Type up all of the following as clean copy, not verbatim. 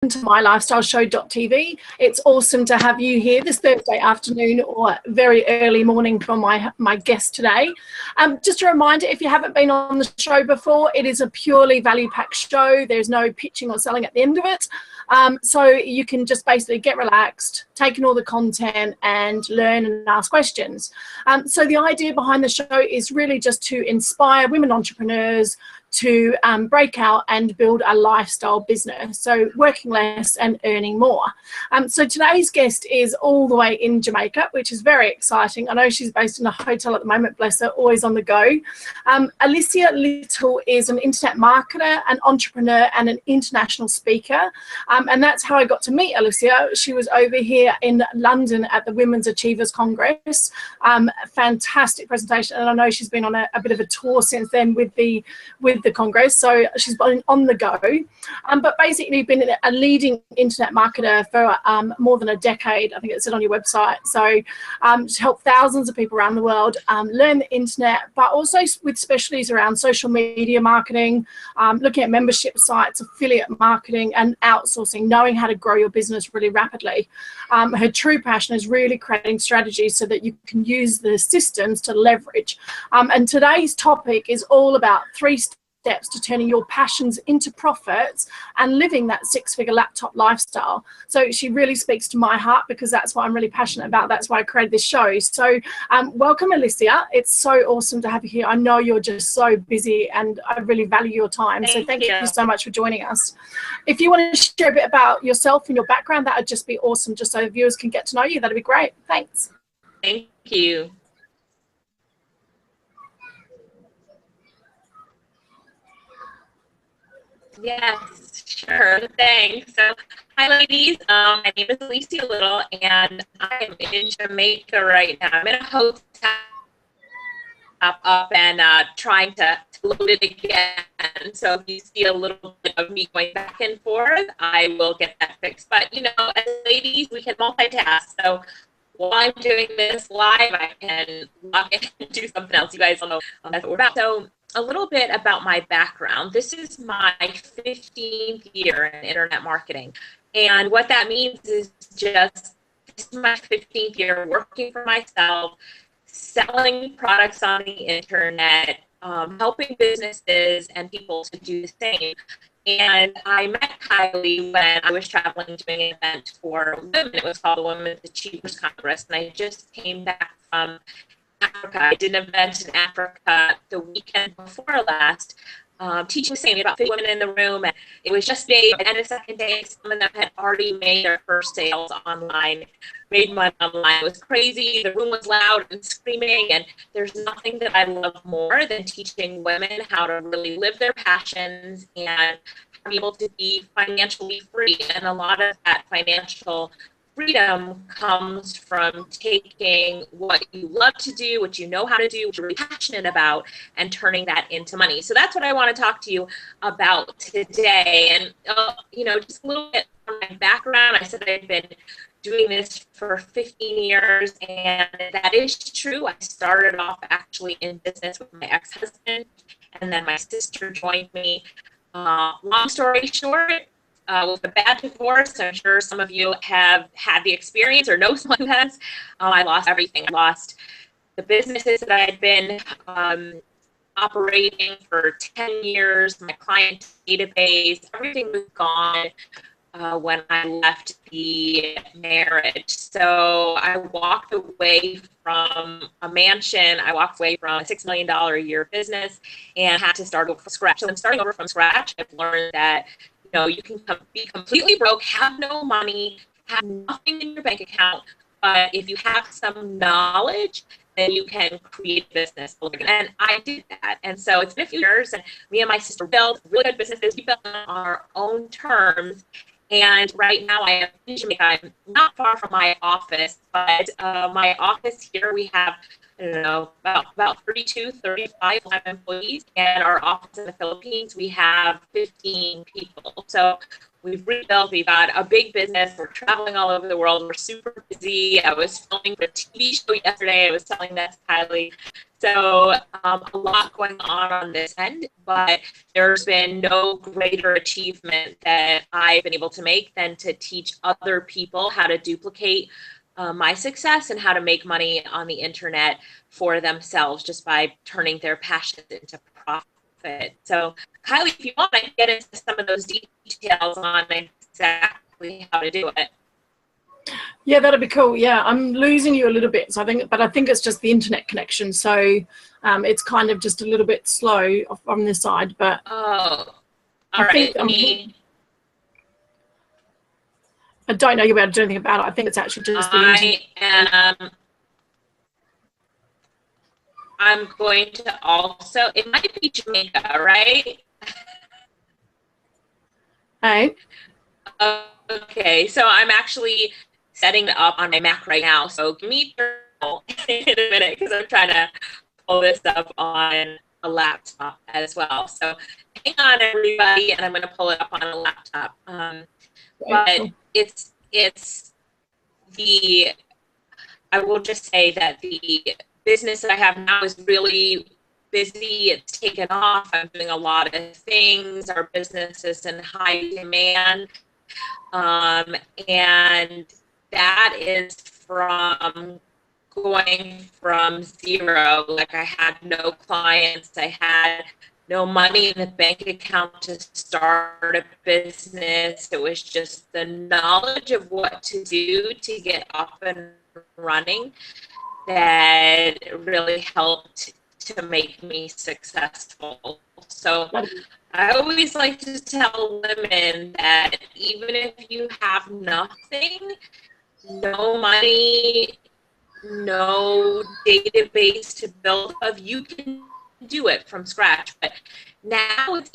to mylifestyleshow.tv. It's awesome to have you here this Thursday afternoon or very early morning for my guest today. Just a reminder, if you haven't been on the show before, it is a purely value-packed show. There's no pitching or selling at the end of it. So you can just basically get relaxed, take in all the content and learn and ask questions. So the idea behind the show is really just to inspire women entrepreneurs to break out and build a lifestyle business, so working less and earning more. So today's guest is all the way in Jamaica, which is very exciting. I know she's based in a hotel at the moment, bless her, always on the go. Alicia Little is an internet marketer, an entrepreneur and an international speaker, and that's how I got to meet Alicia. She was over here in London at the Women's Achievers Congress. Fantastic presentation, and I know she's been on a bit of a tour since then with the Congress, so she's been on the go, but basically been a leading internet marketer for more than a decade. I think it said on your website. So to help thousands of people around the world learn the internet, but also with specialties around social media marketing, looking at membership sites, affiliate marketing and outsourcing, knowing how to grow your business really rapidly. Her true passion is really creating strategies so that you can use the systems to leverage. And today's topic is all about 3 steps to turning your passions into profits and living that 6-figure laptop lifestyle. So she really speaks to my heart because that's what I'm really passionate about. That's why I created this show. So welcome, Alicia. It's so awesome to have you here. I know you're just so busy and I really value your time. So thank you so much for joining us. If you want to share a bit about yourself and your background, that would just be awesome, just so viewers can get to know you. That'd be great. Thanks. Thank you. Yes, sure. Thanks. So, hi, ladies. My name is Alicia Little, and I am in Jamaica right now. I'm in a hotel up and trying to load it again. So if you see a little bit of me going back and forth, I will get that fixed. But, you know, as ladies, we can multitask. So while I'm doing this live, I can log in and do something else. You guys don't know that's what we're about. So a little bit about my background. This is my 15th year in internet marketing. And what that means is just, this is my 15th year working for myself, selling products on the internet, helping businesses and people to do the same. And I met Kylie when I was traveling doing an event for women. It was called the Women's Achievers Congress. And I just came back from Africa. I did an event in Africa the weekend before last, teaching the same about 50 women in the room. And it was just day and the second day, some of them had already made their first sales online, made money online. It was crazy. The room was loud and screaming. And there's nothing that I love more than teaching women how to really live their passions and be able to be financially free. And a lot of that financial freedom comes from taking what you love to do, what you know how to do, what you're really passionate about, and turning that into money. So that's what I want to talk to you about today. And, you know, just a little bit on my background. I said I've been doing this for 15 years, and that is true. I started off actually in business with my ex-husband, and then my sister joined me. Long story short, with a bad divorce, I'm sure some of you have had the experience or know someone who has. I lost everything. I lost the businesses that I had been operating for 10 years, my client database, everything was gone when I left the marriage. So I walked away from a mansion. I walked away from a $6 million a year business and had to start over from scratch. So I'm starting over from scratch. I've learned that you can be completely broke, have no money, have nothing in your bank account, but if you have some knowledge, then you can create a business. And I did that. And so it's been a few years, and me and my sister built really good businesses. We built on our own terms. And right now I am in Jamaica. I'm not far from my office, but my office here, we have, I don't know, about 32, 35 employees. And our office in the Philippines, we have 15 people. So we've rebuilt, we've got a big business. We're traveling all over the world. We're super busy. I was filming for a TV show yesterday. I was telling that to Kylie. So a lot going on this end, but there's been no greater achievement that I've been able to make than to teach other people how to duplicate my success and how to make money on the internet for themselves just by turning their passions into profit. So Kylie, if you want, I can get into some of those details on exactly how to do it. Yeah, that'd be cool. Yeah, I'm losing you a little bit, so I think it's just the internet connection. So it's kind of just a little bit slow from this side. But all right. I don't know you'll be able to do anything about it. I think it's actually just the internet. I'm going to also. It might be Jamaica, right? Hey. Okay, so I'm actually setting it up on my Mac right now. So give me in a minute because I'm trying to pull this up on a laptop as well. So hang on, everybody, and I'm going to pull it up on a laptop. But it's the. I will just say that the business that I have now is really busy. It's taken off. I'm doing a lot of things. Our business is in high demand. And that is from going from zero. Like I had no clients. I had no money in the bank account to start a business. It was just the knowledge of what to do to get up and running that really helped to make me successful. So I always like to tell women that even if you have nothing, no money, no database to build of, you can do it from scratch. But now it's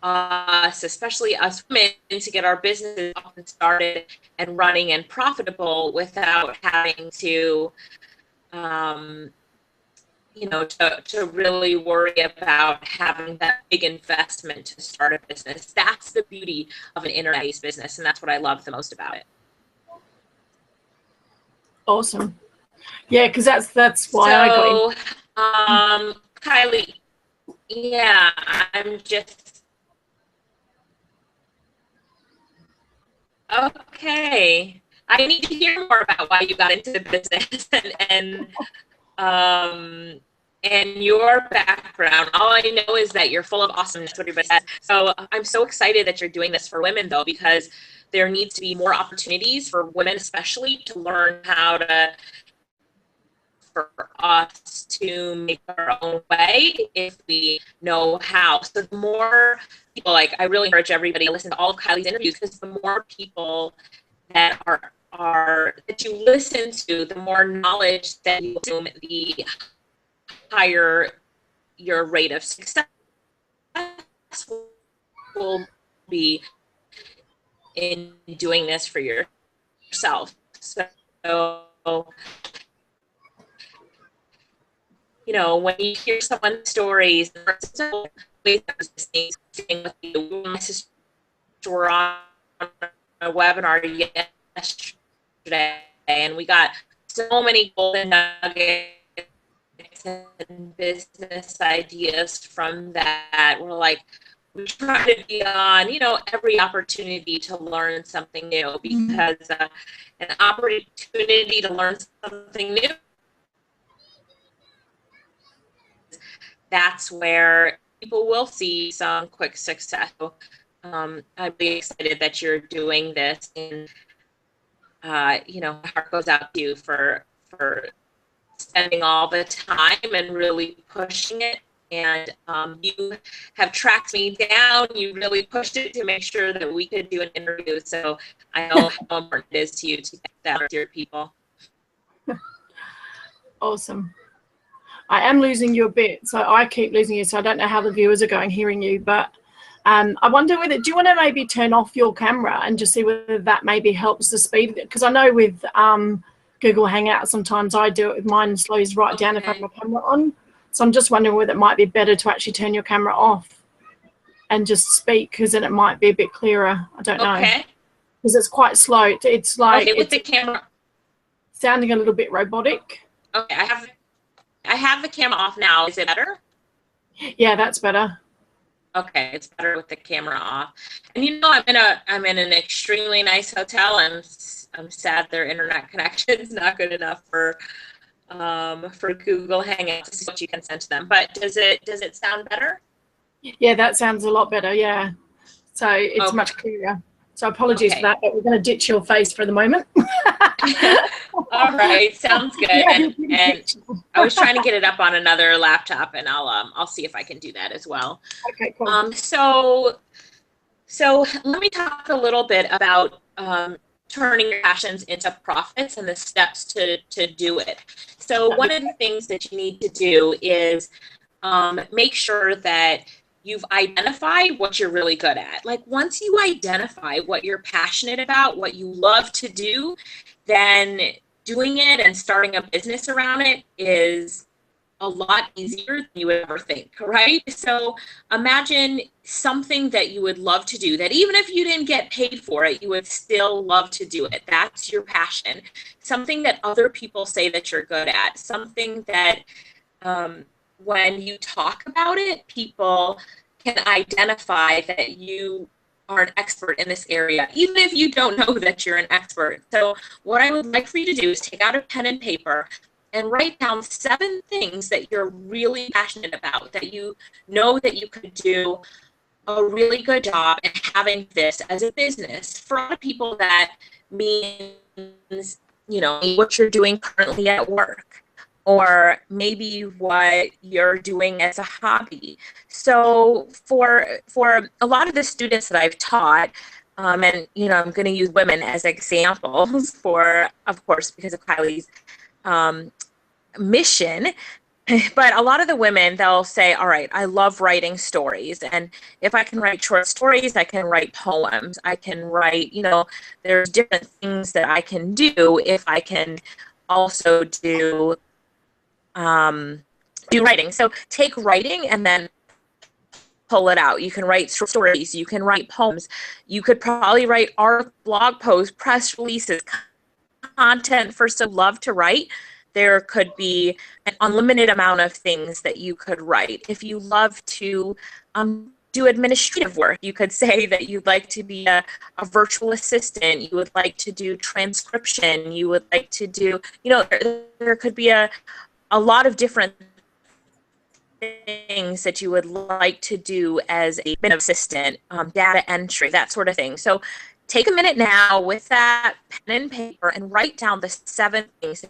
us, especially us women, to get our businesses up and started and running and profitable without having to to really worry about having that big investment to start a business. That's the beauty of an internet-based business, and that's what I love the most about it. Awesome. Yeah, because that's why I got in. Kylie, yeah, I'm just okay. I need to hear more about why you got into the business and your background. All I know is that you're full of awesomeness, what everybody says. So I'm so excited that you're doing this for women, though, because there needs to be more opportunities for women, especially, to learn how to, for us to make our own way if we know how. So the more people, like, I really encourage everybody to listen to all of Kylie's interviews, because the more people that that you listen to, the more knowledge that you assume, the higher your rate of success will be in doing this for yourself. So, you know, when you hear someone's stories, my sister were on a webinar yesterday, and we got so many golden nuggets and business ideas from that. We're like, we try to be on, you know, every opportunity to learn something new, because an opportunity to learn something new, that's where people will see some quick success. So, I'm really excited that you're doing this, and you know, my heart goes out to you for spending all the time and really pushing it. And you have tracked me down. You really pushed it to make sure that we could do an interview. So I know how important it is to you to get that to your people. Awesome. I am losing you a bit, so I keep losing you. So I don't know how the viewers are going hearing you, but I wonder whether, do you want to maybe turn off your camera and just see whether that maybe helps the speed of it? Because I know with Google Hangout, sometimes I do it with mine, slows right down if I have my camera on. So I'm just wondering whether it might be better to actually turn your camera off and just speak, because then it might be a bit clearer. I don't know. Okay. Because it's quite slow. It's like, okay, with the camera. sounding a little bit robotic. Okay, I have the camera off now. Is it better? Yeah, that's better. Okay, it's better with the camera off. And you know, I'm in an extremely nice hotel, and I'm sad their internet connection is not good enough for Google Hangouts to see what you can send to them. But does it sound better? Yeah, that sounds a lot better. Yeah, so it's Okay. much clearer. So apologies Okay. for that, but we're going to ditch your face for the moment. All right, sounds good. Yeah, And I was trying to get it up on another laptop, and I'll see if I can do that as well. okay, cool. So let me talk a little bit about turning your passions into profits and the steps to do it. So one of the things that you need to do is make sure that you've identified what you're really good at. Like once you identify what you're passionate about, what you love to do, then doing it and starting a business around it is a lot easier than you would ever think, right? So imagine something that you would love to do that even if you didn't get paid for it, you would still love to do it. That's your passion. Something that other people say that you're good at. Something that when you talk about it, people can identify that you are an expert in this area, even if you don't know that you're an expert. So what I would like for you to do is take out a pen and paper and write down 7 things that you're really passionate about, that you know that you could do a really good job at having this as a business. For a lot of people, that means, you know, what you're doing currently at work, or maybe what you're doing as a hobby. So for a lot of the students that I've taught, and you know, I'm going to use women as examples for, of course, because of Kylie's mission. But a lot of the women, they'll say, all right, I love writing stories. And if I can write short stories, I can write poems. I can write, you know, there's different things that I can do if I can also do writing. So take writing and then pull it out. You can write short stories. You can write poems. You could probably write art, blog posts, press releases, content for so love to write. There could be an unlimited amount of things that you could write. If you love to do administrative work, you could say that you'd like to be a virtual assistant, you would like to do transcription, you would like to do, you know, there could be a lot of different things that you would like to do as a assistant, data entry, that sort of thing. So take a minute now with that pen and paper and write down the 7 things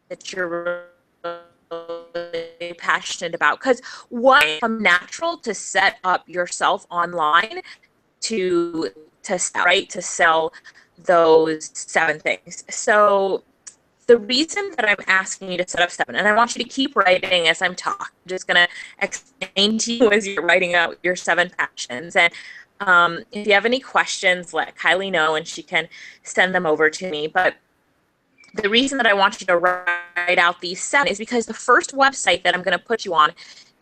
that you're really passionate about. Because one, it's natural to set up yourself online to sell those 7 things. So the reason that I'm asking you to set up 7, and I want you to keep writing as I'm talking, I'm just going to explain to you as you're writing out your 7 passions. And if you have any questions, let Kylie know and she can send them over to me. But the reason that I want you to write out these 7 is because the first website that I'm going to put you on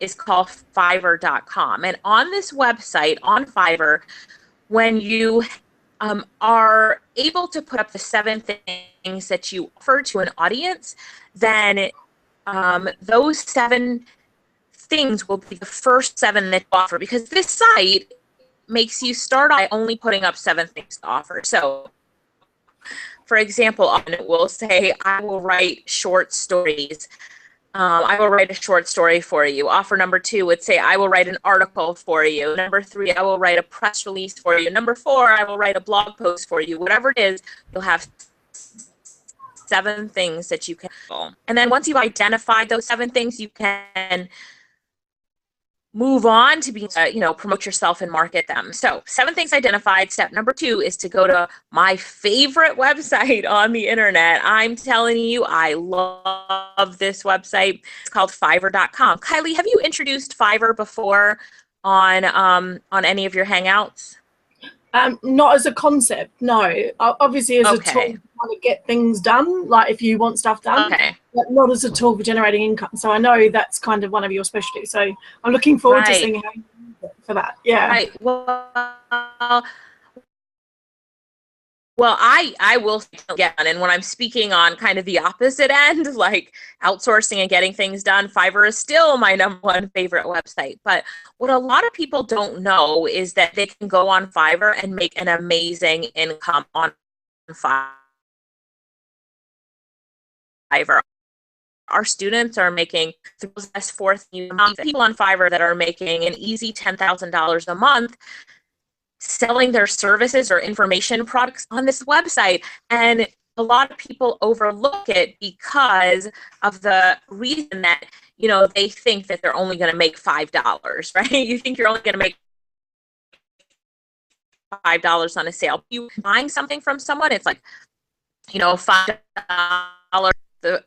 is called Fiverr.com. And on this website, on Fiverr, when you are able to put up the 7 things that you offer to an audience, then those 7 things will be the first 7 that you offer, because this site makes you start by only putting up 7 things to offer. So for example, it will say, I will write short stories. I will write a short story for you. Offer number 2 would say, I will write an article for you. Number 3, I will write a press release for you. Number 4, I will write a blog post for you. Whatever it is, you'll have 7 things that you can do. And then once you've identified those 7 things, you can move on to be, promote yourself and market them. So 7 things identified. Step number 2 is to go to my favorite website on the internet. I'm telling you, I love this website. It's called Fiverr.com. Kylie, have you introduced Fiverr before on any of your Hangouts? Not as a concept, no. Obviously as a tool to kind of get things done, like if you want stuff done, but not as a tool for generating income. So I know that's kind of one of your specialties. So I'm looking forward to seeing how you use it for that. Yeah. Right. Well, Well, I will get done. And when I'm speaking on kind of the opposite end, like outsourcing and getting things done, Fiverr is still my number one favorite website. But what a lot of people don't know is that they can go on Fiverr and make an amazing income on Fiverr. Our students are making people on Fiverr that are making an easy $10,000 a month selling their services or information products on this website. And a lot of people overlook it because of the reason that, you know, they think that they're only going to make $5, right? You think you're only going to make $5 on a sale. You buying something from someone, it's like, you know, $5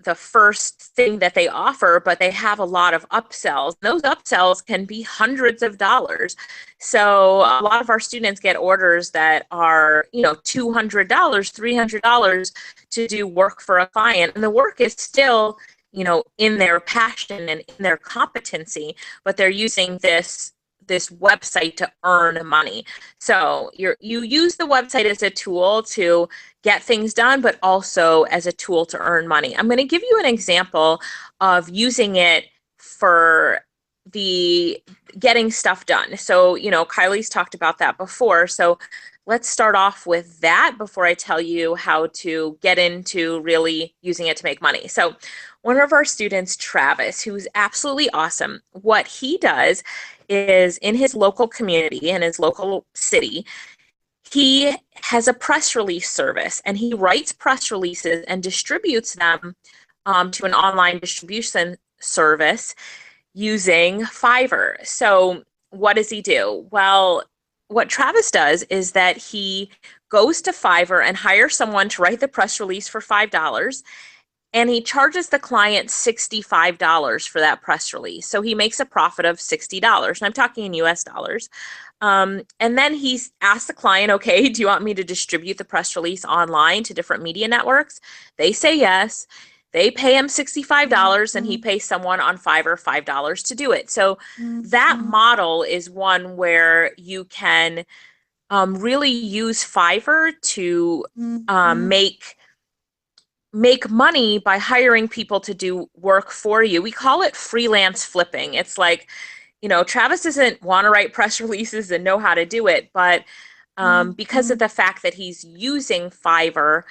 the first thing that they offer, but they have a lot of upsells. Those upsells can be hundreds of dollars. So a lot of our students get orders that are, you know, $200, $300 to do work for a client. And the work is still, you know, in their passion and in their competency, but they're using this website to earn money. So you use the website as a tool to get things done, but also as a tool to earn money. I'm going to give you an example of using it for the getting stuff done. So, you know, Kylie's talked about that before. So let's start off with that before I tell you how to get into really using it to make money. So one of our students, Travis, who's absolutely awesome, what he does is in his local community, in his local city, he has a press release service, and he writes press releases and distributes them to an online distribution service using Fiverr. So what does he do? Well, what Travis does is that he goes to Fiverr and hires someone to write the press release for $5. And he charges the client $65 for that press release. So he makes a profit of $60. And I'm talking in US dollars. And then he's asked the client, okay, do you want me to distribute the press release online to different media networks? They say yes. They pay him $65 and he pays someone on Fiverr $5 to do it. So that model is one where you can really use Fiverr to make money by hiring people to do work for you. We call it freelance flipping. It's like, you know, Travis doesn't want to write press releases and know how to do it, but because of the fact that he's using Fiverr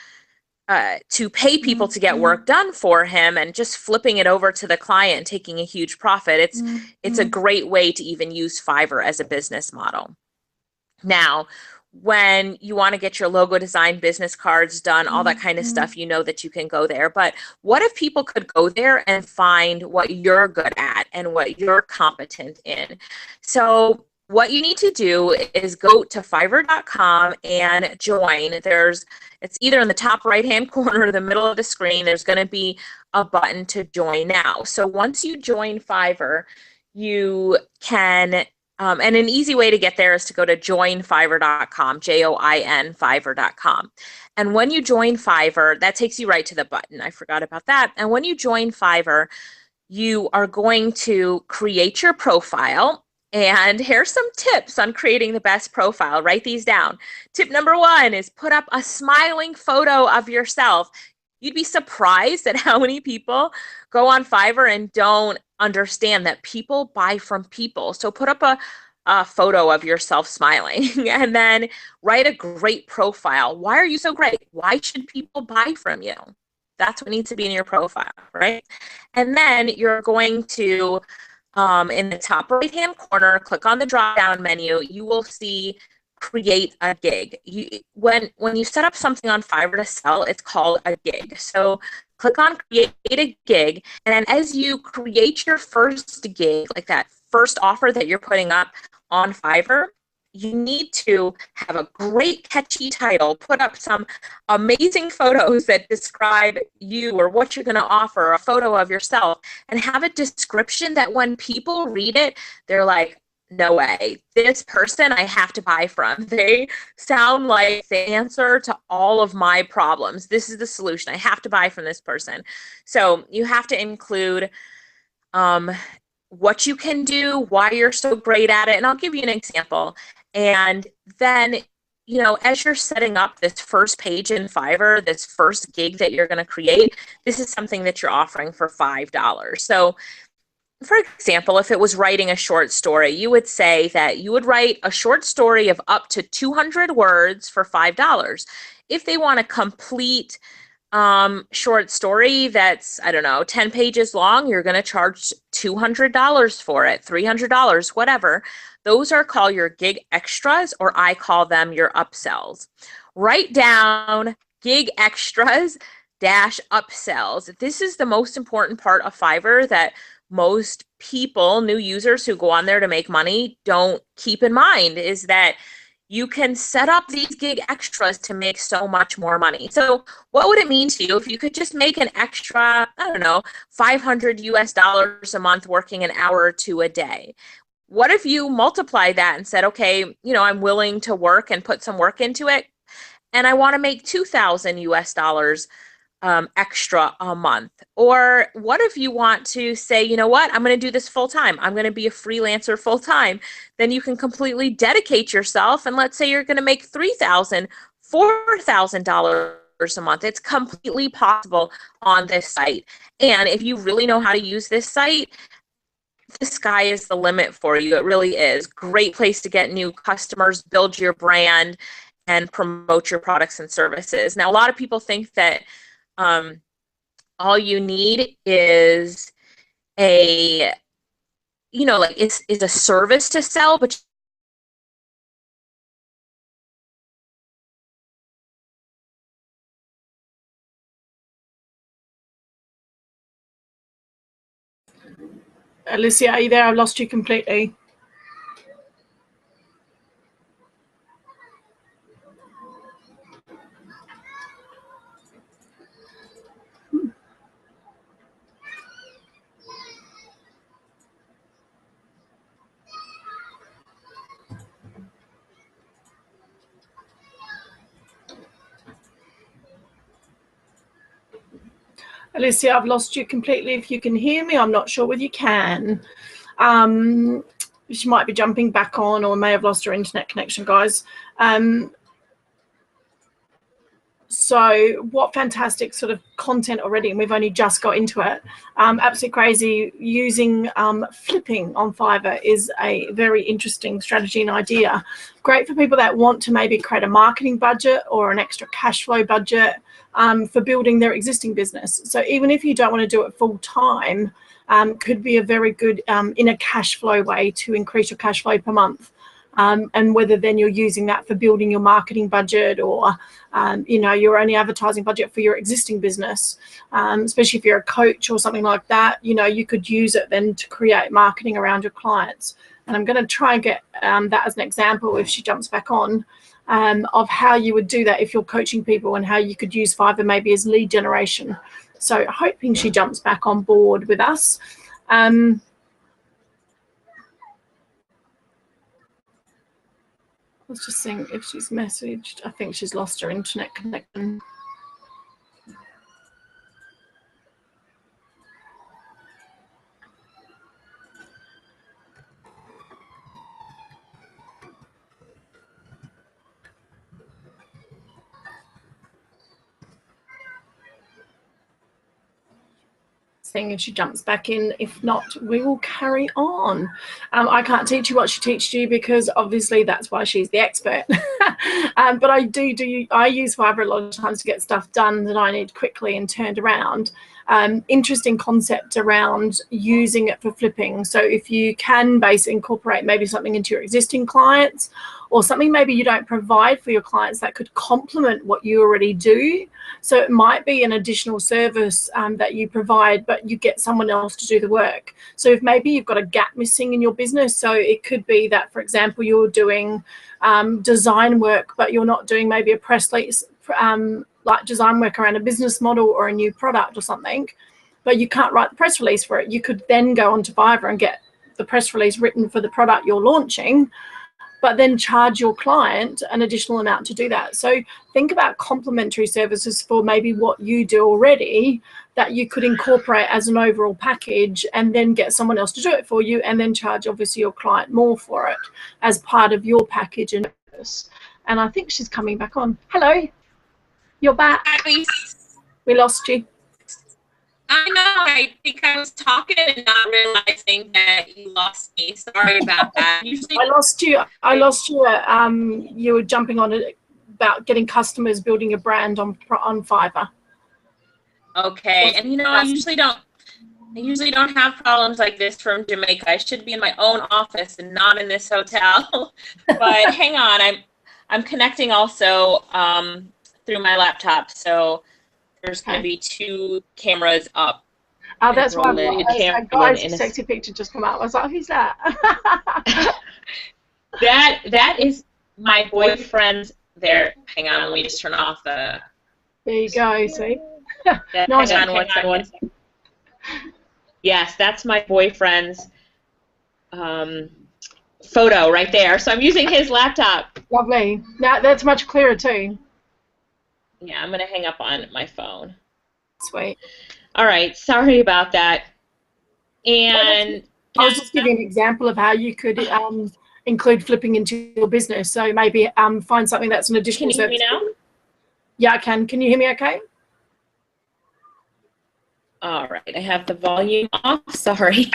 to pay people to get work done for him and just flipping it over to the client and taking a huge profit, it's a great way to even use Fiverr as a business model. Now, when you want to get your logo design, business cards done, all that kind of stuff, you know that you can go there. But what if people could go there and find what you're good at and what you're competent in? So what you need to do is go to fiverr.com and join. It's either in the top right-hand corner or the middle of the screen. There's going to be a button to join now. So once you join Fiverr, you can and an easy way to get there is to go to joinfiverr.com, Join Fiverr.com. And when you join Fiverr, that takes you right to the button. I forgot about that. And when you join Fiverr, you are going to create your profile. And here's some tips on creating the best profile. Write these down. Tip number 1 is put up a smiling photo of yourself. You'd be surprised at how many people go on Fiverr and don't understand that people buy from people. So put up a photo of yourself smiling and then write a great profile. Why are you so great? Why should people buy from you? That's what needs to be in your profile, right? And then you're going to, in the top right-hand corner, click on the drop-down menu. You will see create a gig. When you set up something on Fiverr to sell, it's called a gig. So click on create a gig, and then as you create your first gig, like that first offer that you're putting up on Fiverr, you need to have a great catchy title, put up some amazing photos that describe you or what you're going to offer, a photo of yourself, and have a description that when people read it, they're like, no way, this person I have to buy from. They sound like the answer to all of my problems. This is the solution. I have to buy from this person. So you have to include what you can do, why you're so great at it. And I'll give you an example. And then you know, as you're setting up this first page in Fiverr, this first gig that you're going to create, this is something that you're offering for $5. So for example, if it was writing a short story, you would say that you would write a short story of up to 200 words for $5. If they want a complete short story that's, I don't know, 10 pages long, you're going to charge $200 for it, $300, whatever. Those are called your gig extras, or I call them your upsells. Write down gig extras dash upsells. This is the most important part of Fiverr that most people, new users who go on there to make money, don't keep in mind, is that you can set up these gig extras to make so much more money. So what would it mean to you if you could just make an extra, I don't know, $500 US a month working an hour or two a day? What if you multiply that and said, okay, you know, I'm willing to work and put some work into it, and I want to make $2,000 US extra a month? Or what if you want to say, you know what, I'm going to do this full time. I'm going to be a freelancer full time. Then you can completely dedicate yourself. And let's say you're going to make $3,000, $4,000 a month. It's completely possible on this site. And if you really know how to use this site, the sky is the limit for you. It really is. Great place to get new customers, build your brand, and promote your products and services. Now, a lot of people think that all you need is a, you know, like is a service to sell, but Alicia, are you there? I've lost you completely. Alicia, I've lost you completely. If you can hear me, I'm not sure whether you can. She might be jumping back on, or may have lost her internet connection, guys. So what fantastic sort of content already, and we've only just got into it. Absolutely crazy. Using flipping on Fiverr is a very interesting strategy and idea. Great for people that want to maybe create a marketing budget or an extra cash flow budget for building their existing business. So even if you don't want to do it full time, could be a very good in a cash flow way to increase your cash flow per month. And whether then you're using that for building your marketing budget, or you know, your only advertising budget for your existing business, especially if you're a coach or something like that, you know, you could use it then to create marketing around your clients. And I'm going to try and get that as an example, if she jumps back on, of how you would do that if you're coaching people, and how you could use Fiverr maybe as lead generation. So hoping she jumps back on board with us. Let's just see if she's messaged. I think she's lost her internet connection. Seeing if she jumps back in. If not, we will carry on. I can't teach you what she teaches you, because obviously that's why she's the expert. But I use Fiverr a lot of times to get stuff done that I need quickly and turned around. Interesting concept around using it for flipping. So if you can basically incorporate maybe something into your existing clients, or something maybe you don't provide for your clients that could complement what you already do. So it might be an additional service that you provide, but you get someone else to do the work. So if maybe you've got a gap missing in your business, so it could be that, for example, you're doing design work, but you're not doing maybe a press release, like design work around a business model or a new product or something, but you can't write the press release for it. You could then go onto Fiverr and get the press release written for the product you're launching, but then charge your client an additional amount to do that. So think about complementary services for maybe what you do already that you could incorporate as an overall package, and then get someone else to do it for you, and then charge obviously your client more for it as part of your package and And I think she's coming back on. Hello, you're back. We lost you. I know. I think I was talking and not realizing that you lost me. Sorry about that. Usually, I lost you. You were jumping on it about getting customers, building a brand on Fiverr. okay, and you know, I usually don't have problems like this from Jamaica. I should be in my own office and not in this hotel. But hang on, I'm connecting also through my laptop, so there's going to be 2 cameras up. Oh, that's why a guy's sexy picture just come out. I was like, who's that? that is my boyfriend's there. Hang on, let me just turn off the... There you go, see? Nice. Hang on one second. Yes, that's my boyfriend's photo right there. So I'm using his laptop. Lovely. Now that's much clearer too. Yeah, I'm going to hang up on my phone. Sweet. All right, sorry about that. And I was just giving an example of how you could include flipping into your business. So maybe find something that's an additional service. Can you hear me now? Yeah, I can. Can you hear me okay? All right, I have the volume off. Sorry.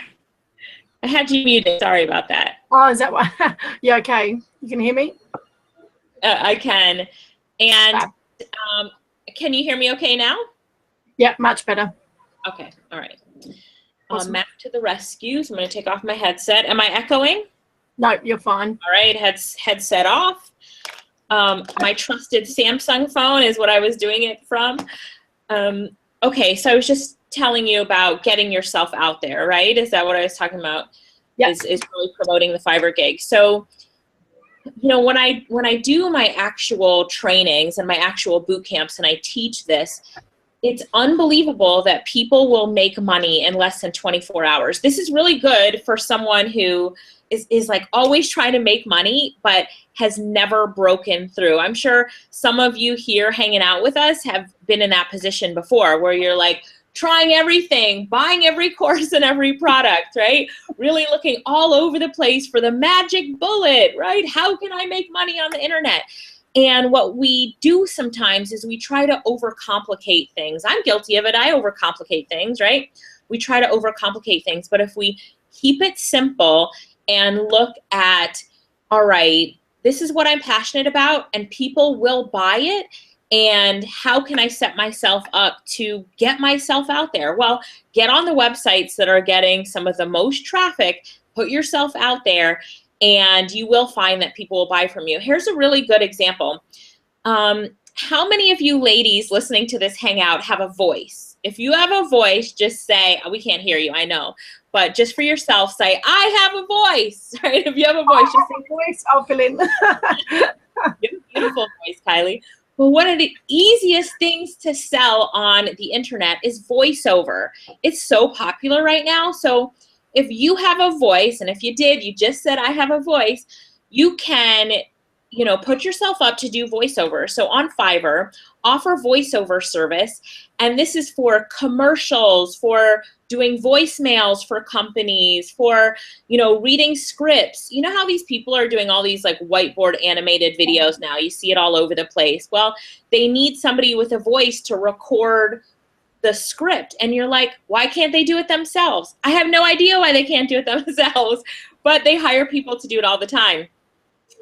I had you muted. Sorry about that. Oh, is that why? Yeah, okay. You can hear me? I can. And can you hear me okay now? Yeah, much better. Okay, all right. Awesome. Mac to the rescue. So I'm going to take off my headset. Am I echoing? No, you're fine. All right, headset off. My trusted Samsung phone is what I was doing it from. Okay, so I was just telling you about getting yourself out there, right? Is that what I was talking about? Yeah. Is really promoting the Fiverr gig. So, you know, when I do my actual trainings and my actual boot camps and I teach this, it's unbelievable that people will make money in less than 24 hours. This is really good for someone who is like always trying to make money, but has never broken through. I'm sure some of you here hanging out with us have been in that position before where you're like trying everything, buying every course and every product, right? Really looking all over the place for the magic bullet, right? How can I make money on the internet? And what we do sometimes is we try to overcomplicate things. I'm guilty of it. I overcomplicate things, right? We try to overcomplicate things. But if we keep it simple and look at, all right, this is what I'm passionate about and people will buy it. And how can I set myself up to get myself out there? Well, get on the websites that are getting some of the most traffic, put yourself out there, and you will find that people will buy from you. Here's a really good example. How many of you ladies listening to this hangout have a voice? If you have a voice, just say, oh, we can't hear you, I know. But just for yourself, say, I have a voice, right? If you have a voice, just say, voice, I'll fill in. Beautiful voice, Kylie. Well, one of the easiest things to sell on the internet is voiceover. It's so popular right now. So if you have a voice, and if you did, you just said, I have a voice, you can, you know, put yourself up to do voiceover. So on Fiverr, offer voiceover service. And this is for commercials, for doing voicemails for companies, for, you know, reading scripts. You know how these people are doing all these like whiteboard animated videos now? You see it all over the place. Well, they need somebody with a voice to record the script. And you're like, why can't they do it themselves? I have no idea why they can't do it themselves, but they hire people to do it all the time.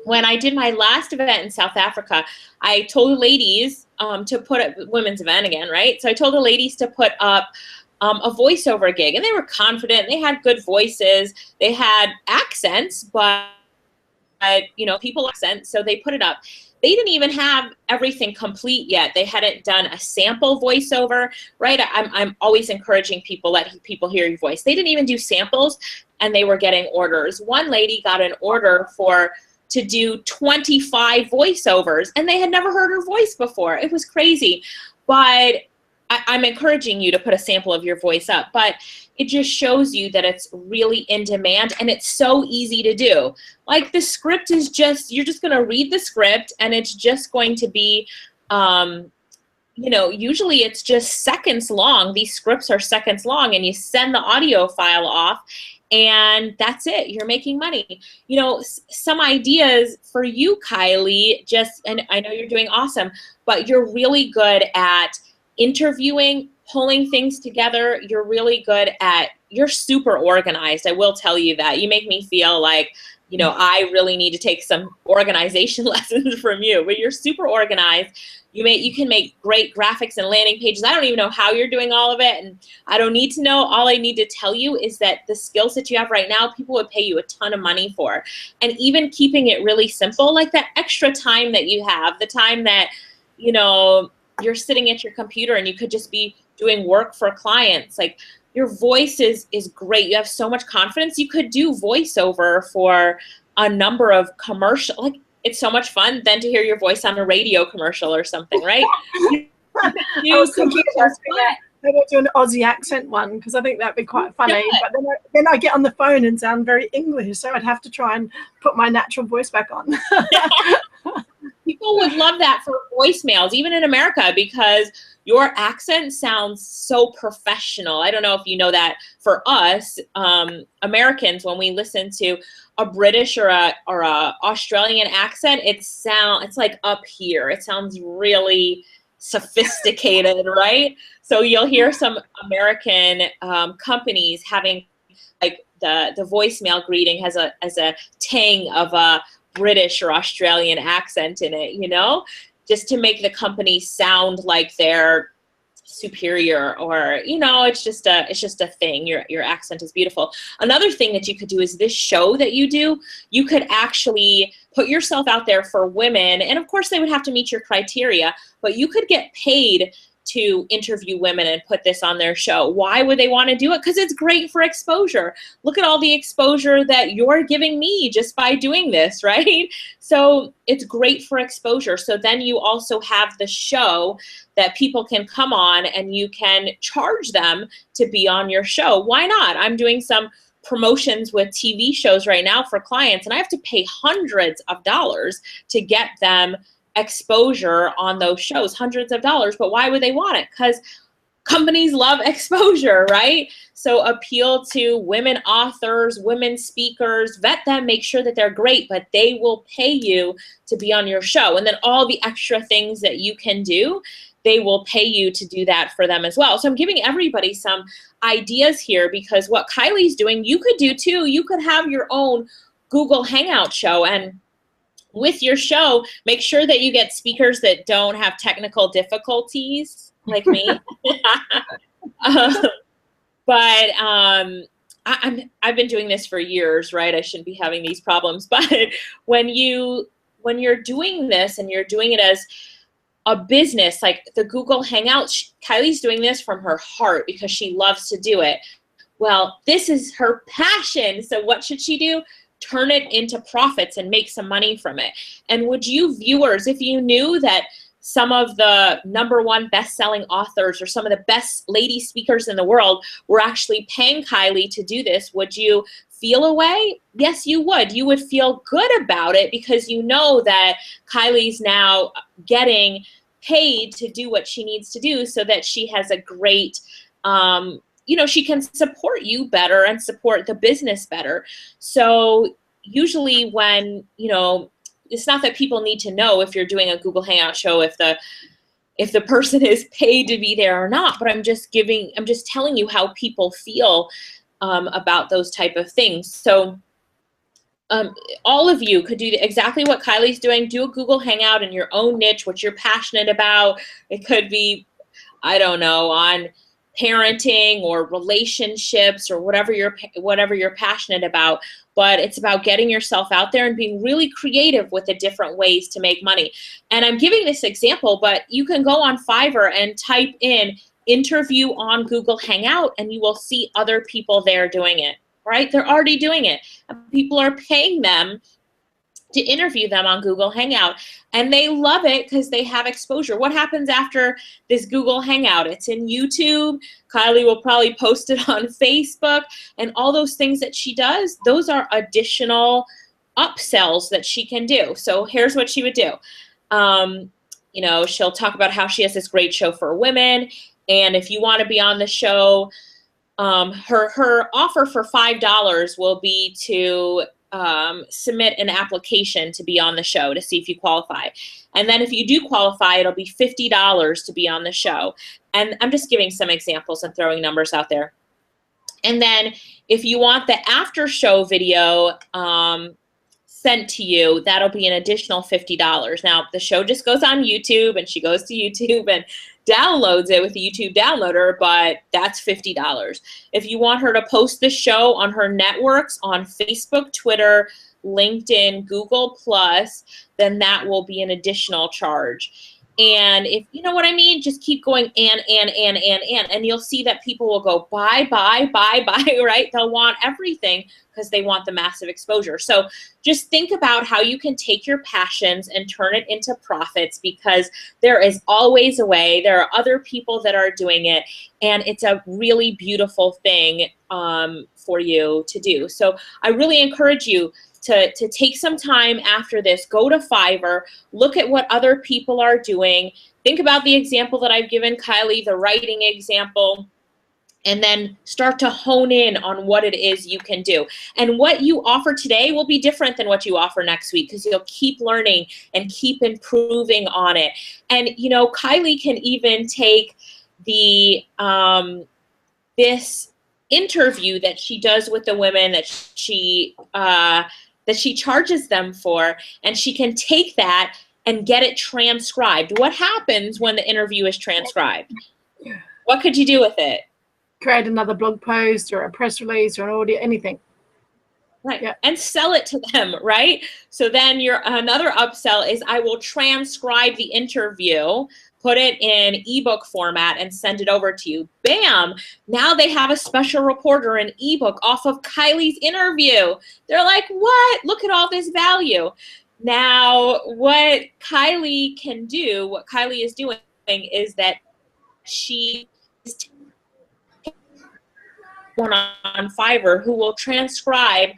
When I did my last event in South Africa, I told the ladies to put up, women's event again, right? So I told the ladies to put up a voiceover gig, and they were confident. They had good voices. They had accents, but you know, people accents, so they put it up. They didn't even have everything complete yet. They hadn't done a sample voiceover, right? I'm always encouraging people, let people hear your voice. They didn't even do samples, and they were getting orders. One lady got an order to do 25 voiceovers, and they had never heard her voice before. It was crazy. But I'm encouraging you to put a sample of your voice up, but it just shows you that it's really in demand and it's so easy to do. Like the script is just, you're just gonna read the script and it's just going to be, you know, usually it's just seconds long. These scripts are seconds long, and you send the audio file off and that's it. You're making money. You know, some ideas for you, Kylie, and I know you're doing awesome, but you're really good at interviewing, pulling things together. You're super organized. I will tell you that. You make me feel like, you know, I really need to take some organization lessons from you, but you're super organized. You can make great graphics and landing pages. I don't even know how you're doing all of it, and I don't need to know. All I need to tell you is that the skills that you have right now, people would pay you a ton of money for. And even keeping it really simple, like that extra time that you have, the time that, you know, you're sitting at your computer and you could just be doing work for clients. Like, your voice is great. You have so much confidence. You could do voiceover for a number of commercial. Like, it's so much fun then to hear your voice on a radio commercial or something, right? I was thinking about maybe do an Aussie accent one, because I think that'd be quite funny. But then I get on the phone and sound very English, so I'd have to try and put my natural voice back on. People would love that for voicemails, even in America, because your accent sounds so professional. I don't know if you know that. For us, Americans, when we listen to a British or a Australian accent, it's like up here. It sounds really sophisticated, right? So you'll hear some American companies having, like, the voicemail greeting has a tang of a British or Australian accent in it, you know, just to make the company sound like they're superior, or, you know, it's just a thing. Your accent is beautiful. Another thing that you could do is this show that you do, you could actually put yourself out there for women, and of course they would have to meet your criteria, but you could get paid to interview women and put this on their show. Why would they want to do it? Because it's great for exposure. Look at all the exposure that you're giving me just by doing this, right? So it's great for exposure. So then you also have the show that people can come on and you can charge them to be on your show. Why not? I'm doing some promotions with TV shows right now for clients, and I have to pay hundreds of dollars to get them exposure on those shows, hundreds of dollars. But why would they want it? Because companies love exposure, right? So appeal to women authors, women speakers, vet them, make sure that they're great, but they will pay you to be on your show. And then all the extra things that you can do, they will pay you to do that for them as well. So I'm giving everybody some ideas here, because what Kylie's doing, you could do too. You could have your own Google Hangout show, and with your show, make sure that you get speakers that don't have technical difficulties like me. But I've been doing this for years, right? I shouldn't be having these problems. But when you're doing this and you're doing it as a business, like the Google Hangout, Kylie's doing this from her heart because she loves to do it. Well, this is her passion. So what should she do? Turn it into profits and make some money from it. And would you viewers, if you knew that some of the #1 best-selling authors or some of the best lady speakers in the world were actually paying Kylie to do this, would you feel a way? Yes, you would. You would feel good about it, because you know that Kylie's now getting paid to do what she needs to do, so that she has a great you know, she can support you better and support the business better. So usually when, you know, it's not that people need to know if you're doing a Google Hangout show, if the person is paid to be there or not, but I'm just telling you how people feel about those type of things. So all of you could do exactly what Kylie's doing. Do a Google Hangout in your own niche, what you're passionate about. It could be, I don't know, on parenting or relationships or whatever you're passionate about, but it's about getting yourself out there and being really creative with the different ways to make money. And I'm giving this example, but you can go on Fiverr and type in interview on Google Hangout, and you will see other people there doing it, right? They're already doing it. People are paying them to interview them on Google Hangout, and they love it because they have exposure. What happens after this Google Hangout? It's in YouTube. Kylie will probably post it on Facebook, and all those things that she does, those are additional upsells that she can do. So here's what she would do. You know, she'll talk about how she has this great show for women, and if you want to be on the show, her offer for $5 will be to submit an application to be on the show to see if you qualify. And then if you do qualify, it'll be $50 to be on the show. And I'm just giving some examples and throwing numbers out there. And then if you want the after show video sent to you, that'll be an additional $50. Now, the show just goes on YouTube, and she goes to YouTube and downloads it with the YouTube downloader, but that's $50. If you want her to post the show on her networks on Facebook, Twitter, LinkedIn, Google+, then that will be an additional charge. And if you know what I mean, just keep going and you'll see that people will go buy, right? They'll want everything because they want the massive exposure. So just think about how you can take your passions and turn it into profits, because there is always a way. There are other people that are doing it, and it's a really beautiful thing for you to do. So I really encourage you to take some time after this, go to Fiverr, look at what other people are doing, think about the example that I've given Kylie, the writing example, and then start to hone in on what it is you can do. And what you offer today will be different than what you offer next week, because you'll keep learning and keep improving on it. And, you know, Kylie can even take the this interview that she does with the women that she charges them for, and she can take that and get it transcribed. What happens when the interview is transcribed? What could you do with it? Create another blog post or a press release or an audio, anything. Right. Yeah. And sell it to them, right? So then another upsell is I will transcribe the interview, put it in ebook format, and send it over to you. Bam! Now they have a special report or an ebook off of Kylie's interview. They're like, what? Look at all this value. Now, what Kylie can do, what Kylie is doing is that she is one on Fiverr who will transcribe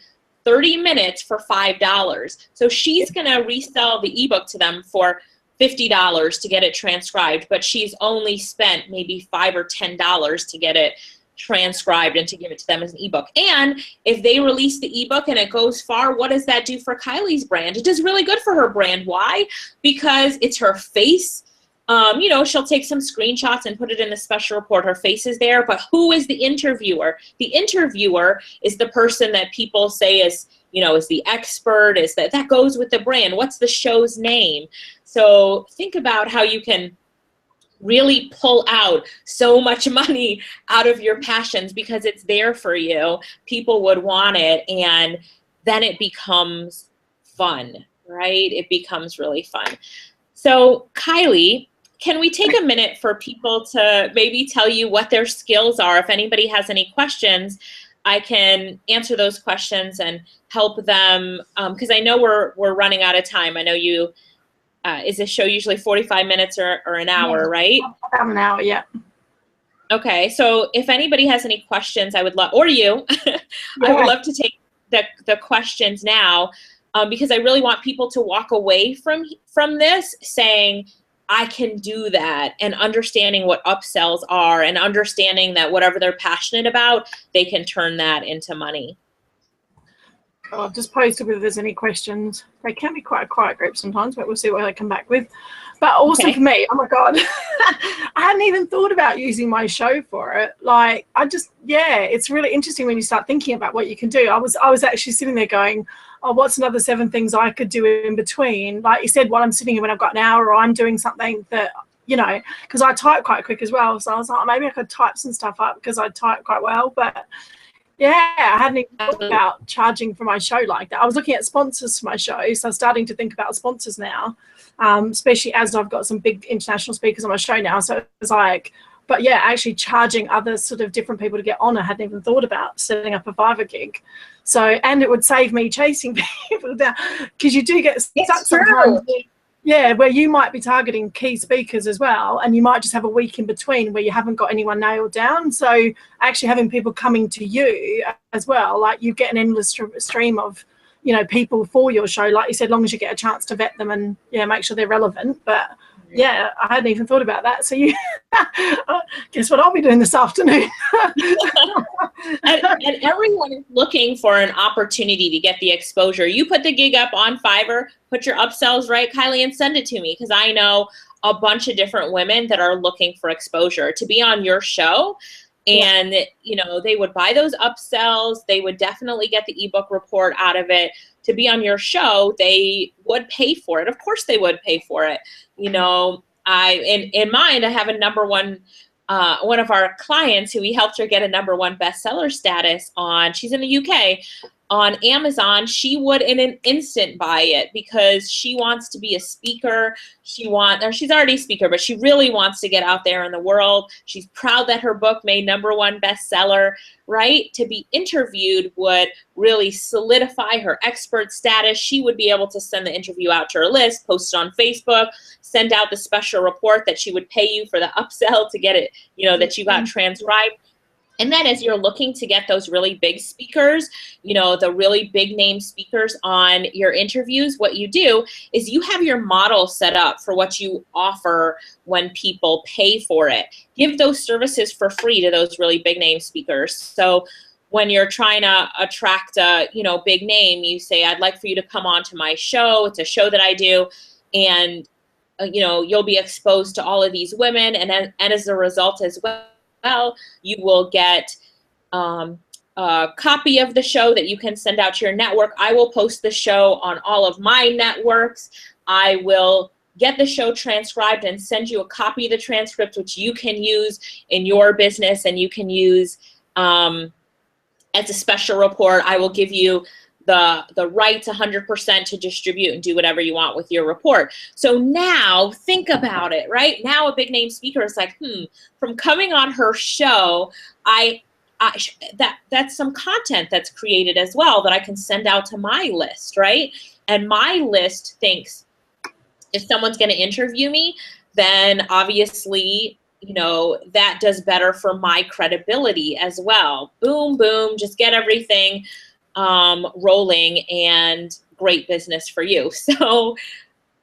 30 minutes for $5. So she's going to resell the ebook to them for $50 to get it transcribed, but she's only spent maybe $5 or $10 to get it transcribed and to give it to them as an ebook. And if they release the ebook and it goes far, what does that do for Kylie's brand? It does really good for her brand. Why? Because it's her face. You know, she'll take some screenshots and put it in the special report. Her face is there, but who is the interviewer? The interviewer is the person that people say is, you know, is the expert, is that goes with the brand. What's the show's name? So think about how you can really pull out so much money out of your passions because it's there for you. People would want it, and then it becomes fun, right? It becomes really fun. So Kylie, can we take a minute for people to maybe tell you what their skills are? If anybody has any questions, I can answer those questions and help them, because I know we're running out of time. I know you, is this show usually 45 minutes or an hour, right? About an hour, yeah. Okay, so if anybody has any questions, I would love, or you, I would love to take the questions now, because I really want people to walk away from this saying, I can do that, and understanding what upsells are and understanding that whatever they're passionate about, they can turn that into money. I've just posted if there's any questions. They can be quite a quiet group sometimes, but we'll see what they come back with. But also for me, oh my God, I hadn't even thought about using my show for it. Like, it's really interesting when you start thinking about what you can do. I was actually sitting there going, oh, what's another 7 things I could do in between? Like you said, while I'm sitting here when I've got an hour, or I'm doing something that, you know, because I type quite quick as well. So I was like, maybe I could type some stuff up because I type quite well. But yeah, I hadn't even thought about charging for my show like that. I was looking at sponsors for my show, so I'm starting to think about sponsors now, especially as I've got some big international speakers on my show now. So it's like, but yeah, actually charging other sort of different people to get on, I hadn't even thought about setting up a Fiverr gig. So, and it would save me chasing people down, because you do get stuck sometimes. Yeah, where you might be targeting key speakers as well, and you might just have a week in between where you haven't got anyone nailed down. So actually having people coming to you as well, like you get an endless stream of, you know, people for your show, like you said, as long as you get a chance to vet them and, yeah, make sure they're relevant. But Yeah, I hadn't even thought about that. So you, guess what I'll be doing this afternoon? and everyone is looking for an opportunity to get the exposure. You put the gig up on Fiverr, put your upsells right, Kylie, and send it to me, because I know a bunch of different women that are looking for exposure to be on your show. And, you know, they would buy those upsells. They would definitely get the ebook report out of it. To be on your show, they would pay for it. Of course they would pay for it. You know, in mind, I have a number one, one of our clients who we helped her get a number 1 bestseller status on, she's in the UK, on Amazon. She would in an instant buy it because she wants to be a speaker. She's already a speaker, but she really wants to get out there in the world. She's proud that her book made #1 bestseller, right? To be interviewed would really solidify her expert status. She would be able to send the interview out to her list, post it on Facebook, send out the special report that she would pay you for the upsell to get it, you know, that you got transcribed. And then as you're looking to get those really big speakers, you know, the really big name speakers on your interviews, what you do is you have your model set up for what you offer when people pay for it. Give those services for free to those really big name speakers. So when you're trying to attract a, you know, big name, you say, I'd like for you to come on to my show. It's a show that I do. And, you know, you'll be exposed to all of these women. And as a result as well, you will get a copy of the show that you can send out to your network. I will post the show on all of my networks. I will get the show transcribed and send you a copy of the transcript, which you can use in your business and you can use as a special report. I will give you the rights 100% to distribute and do whatever you want with your report. So now think about it, right? Now a big name speaker is like, from coming on her show, that's some content that's created as well that I can send out to my list, right? And my list thinks, if someone's going to interview me, then obviously, you know, that does better for my credibility as well. Boom, boom, just get everything rolling, and great business for you. So,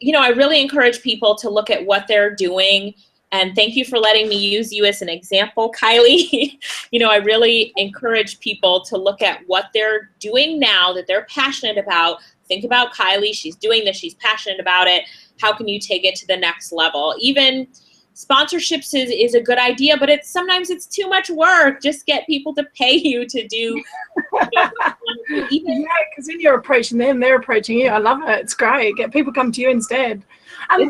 you know, I really encourage people to look at what they're doing. And thank you for letting me use you as an example, Kylie. You know, I really encourage people to look at what they're doing now that they're passionate about. Think about Kylie. She's doing this. She's passionate about it. How can you take it to the next level? Even sponsorships is a good idea, but sometimes it's too much work. Just get people to pay you to do. Yeah, because then you're approaching them, they're approaching you. I love it. It's great. Get people come to you instead.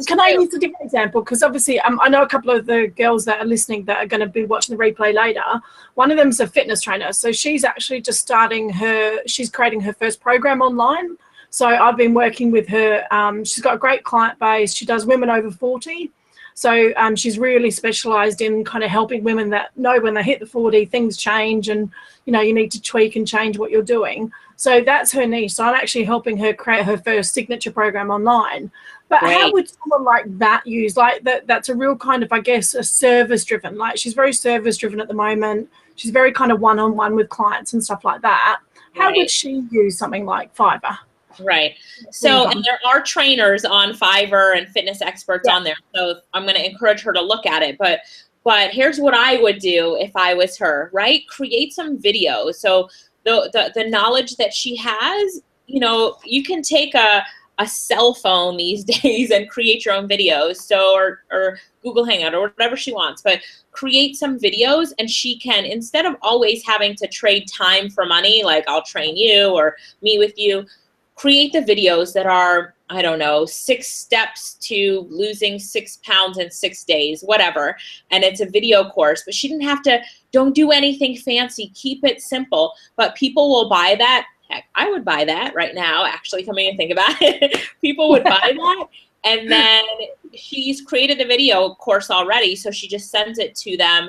Can I use a different example? Because obviously I know a couple of the girls that are listening that are going to be watching the replay later. One of them's a fitness trainer. So she's actually just she's creating her first program online. So I've been working with her. She's got a great client base. She does women over 40. So she's really specialized in kind of helping women that know when they hit the 40, things change, and, you know, you need to tweak and change what you're doing. So that's her niche. So I'm actually helping her create her first signature program online. But how would someone like that use, like that's a real kind of, I guess, a service driven, like she's very service driven at the moment. She's very kind of one-on-one with clients and stuff like that. How would she use something like Fiverr? Right. So, and there are trainers on Fiverr and fitness experts on there. So I'm going to encourage her to look at it. But here's what I would do if I was her, right? Create some videos. So the knowledge that she has, you know, you can take a cell phone these days and create your own videos. So, or Google Hangout or whatever she wants, but create some videos, and she can, instead of always having to trade time for money, like I'll train you or meet with you, create the videos that are, I don't know, 6 steps to losing 6 pounds in 6 days, whatever. And it's a video course, but she didn't have to, don't do anything fancy, keep it simple. But people will buy that. Heck, I would buy that right now, actually, coming to think about it. People would buy that. And then she's created the video course already, so she just sends it to them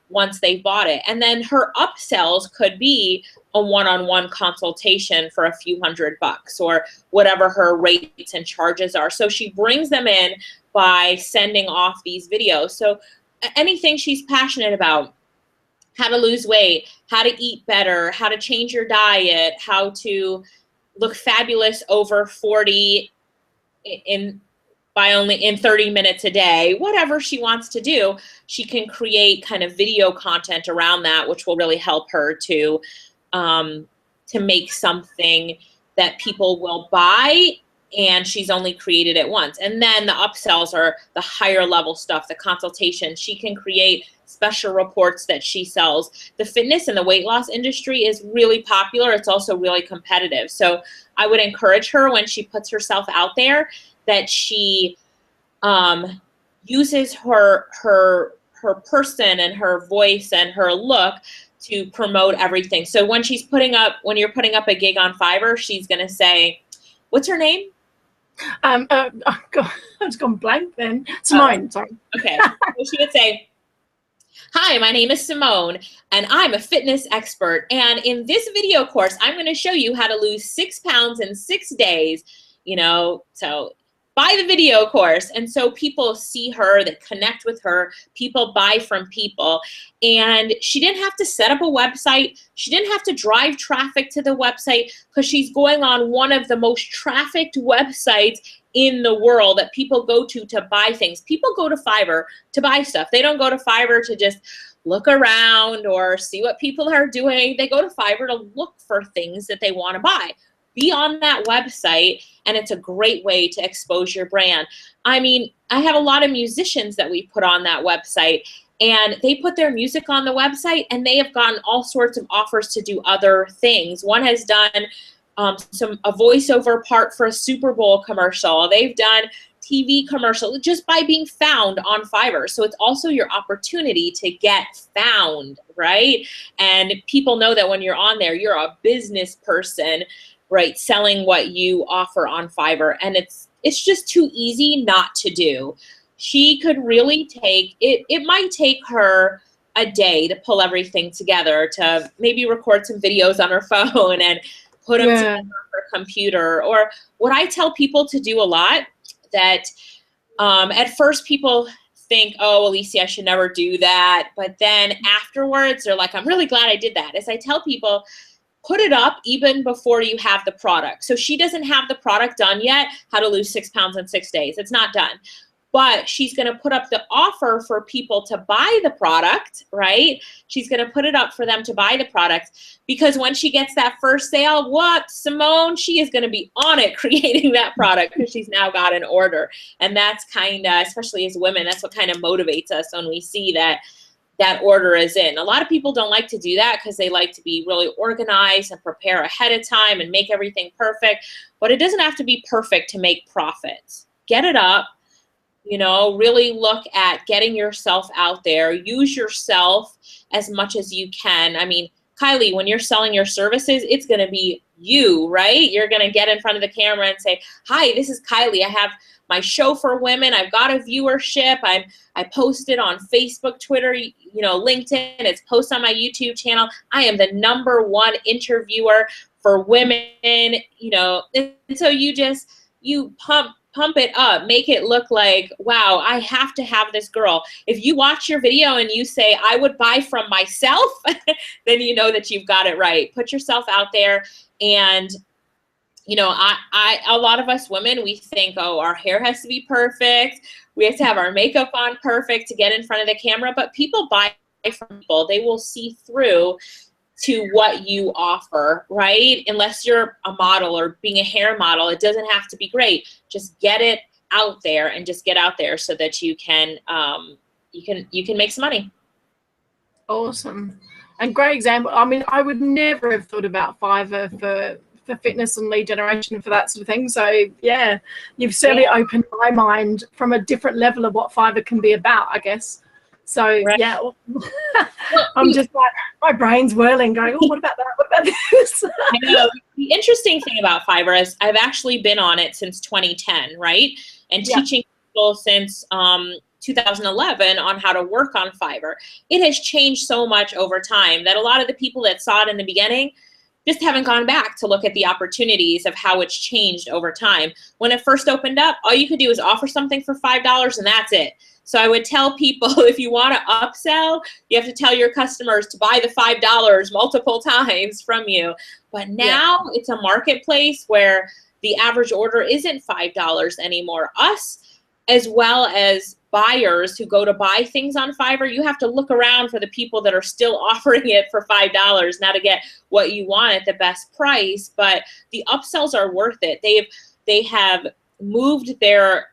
once they've bought it. And then her upsells could be a one-on-one consultation for a few $100 or whatever her rates and charges are. So she brings them in by sending off these videos. So anything she's passionate about, how to lose weight, how to eat better, how to change your diet, how to look fabulous over 40 in by only in 30 minutes a day, whatever she wants to do, she can create kind of video content around that, which will really help her to make something that people will buy, and she's only created it once. And then the upsells are the higher level stuff, the consultation. She can create special reports that she sells. The fitness and the weight loss industry is really popular. It's also really competitive. So I would encourage her, when she puts herself out there, that she uses her person and her voice and her look to promote everything. So when you're putting up a gig on Fiverr, she's going to say, what's her name? Oh God, I've just gone blank then. Simone, sorry. Okay. So she would say, hi, my name is Simone, and I'm a fitness expert. And in this video course, I'm going to show you how to lose 6 pounds in 6 days. So buy the video course. And so people see her, they connect with her, people buy from people. And she didn't have to set up a website. She didn't have to drive traffic to the website, because she's going on one of the most trafficked websites in the world that people go to buy things. People go to Fiverr to buy stuff. They don't go to Fiverr to just look around or see what people are doing. They go to Fiverr to look for things that they want to buy. Be on that website, and it's a great way to expose your brand. I mean, I have a lot of musicians that we put on that website, and they put their music on the website, and they have gotten all sorts of offers to do other things. One has done a voiceover part for a Super Bowl commercial. They've done TV commercial just by being found on Fiverr. So it's also your opportunity to get found, right? And people know that when you're on there, you're a business person, right, selling what you offer on Fiverr, and it's just too easy not to do. She could really take it. It might take her a day to pull everything together, to maybe record some videos on her phone and put them together on her computer. Or what I tell people to do a lot, that at first people think, oh, Alicia, I should never do that. But then afterwards, they're like, I'm really glad I did that. As I tell people, put it up even before you have the product. So she doesn't have the product done yet, how to lose 6 pounds in 6 days. It's not done. But she's going to put up the offer for people to buy the product, right? She's going to put it up for them to buy the product, because when she gets that first sale, Simone, she is going to be on it creating that product, because she's now got an order. And that's kind of, especially as women, that's what kind of motivates us when we see that order is in. A lot of people don't like to do that, because they like to be really organized and prepare ahead of time and make everything perfect. But it doesn't have to be perfect to make profits. Get it up. Really look at getting yourself out there. Use yourself as much as you can. I mean, Kylie, when you're selling your services, it's going to be you, right? You're going to get in front of the camera and say, hi, this is Kylie. I have my show for women. I've got a viewership. I posted on Facebook, Twitter, LinkedIn. It's posted on my YouTube channel. I am the #1 interviewer for women, and so you pump it up, make it look like, wow, I have to have this girl. If you watch your video and you say, I would buy from myself, then you know that you've got it right. Put yourself out there. And a lot of us women, we think, oh, our hair has to be perfect. We have to have our makeup on perfect to get in front of the camera. But people buy from people. They will see through to what you offer, right? Unless you're a model or being a hair model, it doesn't have to be great. Just get it out there, and just get out there so that you can make some money. Awesome. And great example. I mean, I would never have thought about Fiverr for fitness and lead generation for that sort of thing. So yeah, you've certainly opened my mind from a different level of what Fiverr can be about, I guess. So yeah, I'm just like, my brain's whirling, going, oh, what about that? What about this? I know. The interesting thing about Fiverr is I've actually been on it since 2010, right? And teaching people since 2011 on how to work on Fiverr. It has changed so much over time that a lot of the people that saw it in the beginning just haven't gone back to look at the opportunities of how it's changed over time. When it first opened up, all you could do is offer something for $5, and that's it. So I would tell people, if you want to upsell, you have to tell your customers to buy the $5 multiple times from you. But now it's a marketplace where the average order isn't $5 anymore. Us as well as buyers who go to buy things on Fiverr, you have to look around for the people that are still offering it for $5 now to get what you want at the best price. But the upsells are worth it. They have moved their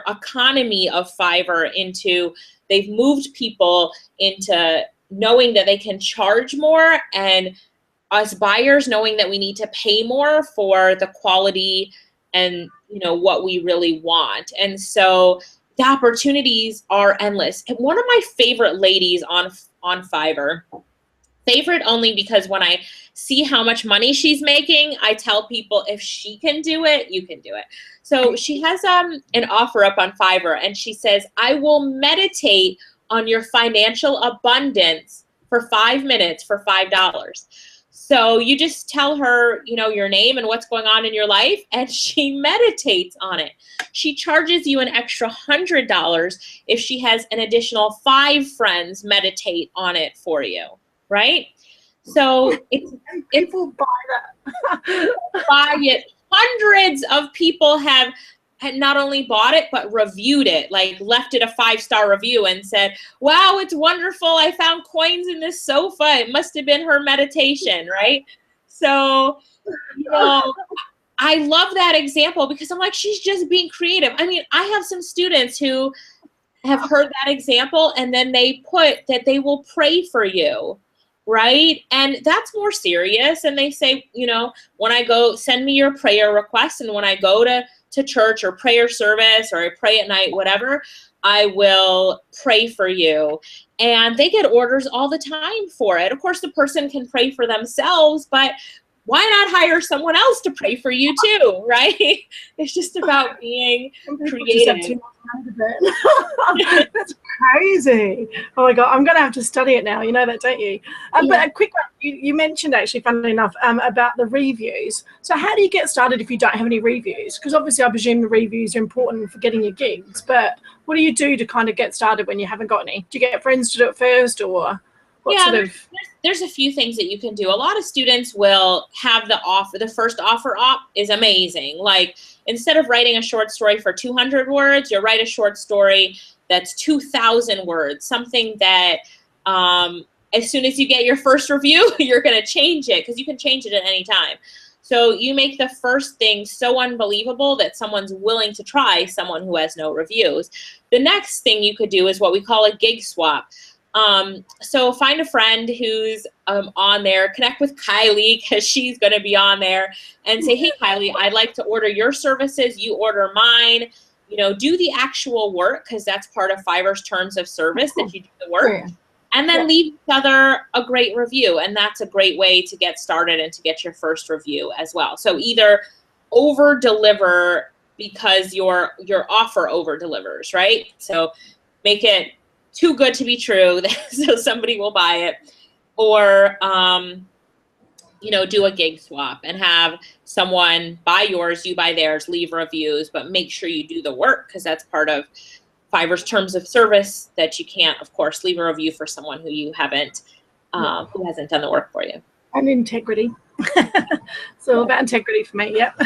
economy of Fiverr into, they've moved people into knowing that they can charge more, and us buyers knowing that we need to pay more for the quality and, you know, what we really want. And so the opportunities are endless. And one of my favorite ladies on Fiverr, favorite only because when I see how much money she's making, I tell people if she can do it, you can do it. So she has an offer up on Fiverr, and she says, I will meditate on your financial abundance for 5 minutes for $5. So you just tell her, you know, your name and what's going on in your life, and she meditates on it. She charges you an extra $100 if she has an additional 5 friends meditate on it for you, right? So people buy that. Buy it. Hundreds of people have not only bought it, but reviewed it, like left it a 5-star review and said, wow, it's wonderful. I found coins in this sofa. It must have been her meditation, right? So, you know, I love that example because I'm like, she's just being creative. I mean, I have some students who have heard that example, and then they put that they will pray for you, right? And that's more serious. And they say, you know, when I go, send me your prayer request. And when I go to church or prayer service, or I pray at night, whatever, I will pray for you. And they get orders all the time for it. Of course, the person can pray for themselves, but why not hire someone else to pray for you too, right? It's just about being creative. That's crazy. Oh my God, I'm going to have to study it now. You know that, don't you? But a quick one, you mentioned actually, funnily enough, about the reviews. So how do you get started if you don't have any reviews? Because obviously I presume the reviews are important for getting your gigs, but what do you do to kind of get started when you haven't got any? Do you get friends to do it first, or what sort of... There's a few things that you can do. A lot of students will have the first offer up is amazing. Like, instead of writing a short story for 200 words, you'll write a short story that's 2,000 words, something that as soon as you get your first review, you're going to change it, because you can change it at any time. So you make the first thing so unbelievable that someone's willing to try someone who has no reviews. The next thing you could do is what we call a gig swap. So find a friend who's on there, connect with Kylie, because she's going to be on there, and say, hey, Kylie, I'd like to order your services. You order mine. You know, do the actual work, because that's part of Fiverr's terms of service, that you do the work. And then leave each other a great review. And that's a great way to get started and to get your first review as well. So either over deliver because your offer over delivers, right? So make it too good to be true so somebody will buy it, or you know, do a gig swap and have someone buy yours, you buy theirs, leave reviews, but make sure you do the work, because that's part of Fiverr's terms of service, that you can't, of course, leave a review for someone who you haven't who hasn't done the work for you. And integrity. So about integrity for me. Yep.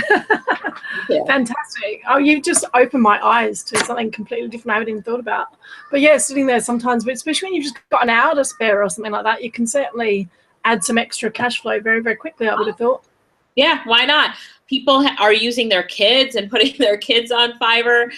Fantastic. Oh, you've just opened my eyes to something completely different I haven't even thought about. But yeah, sitting there sometimes, but especially when you've just got an hour to spare or something like that, you can certainly add some extra cash flow very, very quickly, I would have thought. Yeah, why not? People are using their kids and putting their kids on Fiverr,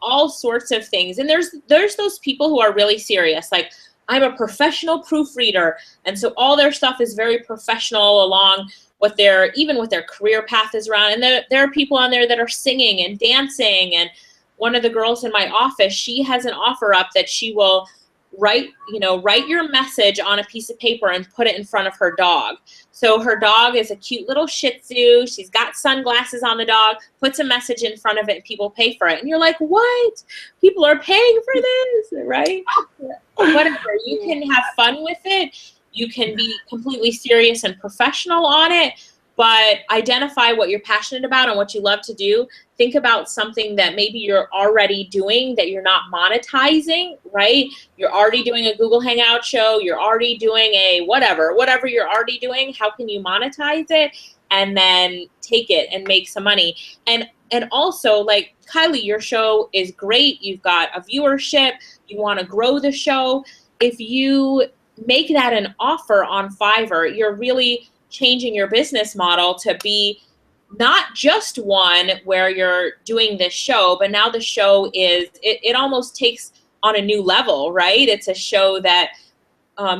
all sorts of things. And there's those people who are really serious, like, I'm a professional proofreader, and so all their stuff is very professional along what even what their career path is around. And there are people on there that are singing and dancing. And one of the girls in my office, she has an offer up that she will write your message on a piece of paper and put it in front of her dog. So her dog is a cute little Shih Tzu. She's got sunglasses on the dog, puts a message in front of it, and people pay for it. And you're like, what? People are paying for this, right? Whatever. You can have fun with it. You can be completely serious and professional on it, but identify what you're passionate about and what you love to do. Think about something that maybe you're already doing that you're not monetizing, right? You're already doing a Google Hangout show. You're already doing a whatever you're already doing. How can you monetize it? And then take it and make some money. And And also, like, Kylie, your show is great. You've got a viewership. You want to grow the show. If you make that an offer on Fiverr, you're really changing your business model to be not just one where you're doing this show, but now the show is, it almost takes on a new level, right? It's a show that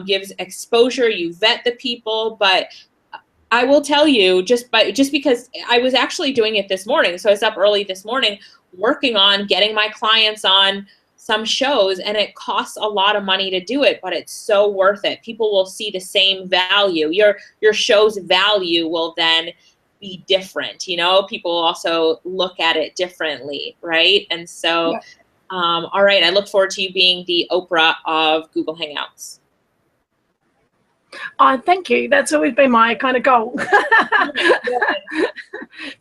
gives exposure. You vet the people, but I will tell you, just because I was actually doing it this morning, so I was up early this morning working on getting my clients on some shows, and it costs a lot of money to do it, but it's so worth it. People will see the same value. Your show's value will then be different. You know, people also look at it differently, right? And so, Yeah. All right, I look forward to you being the Oprah of Google Hangouts. Thank you. That's always been my kind of goal.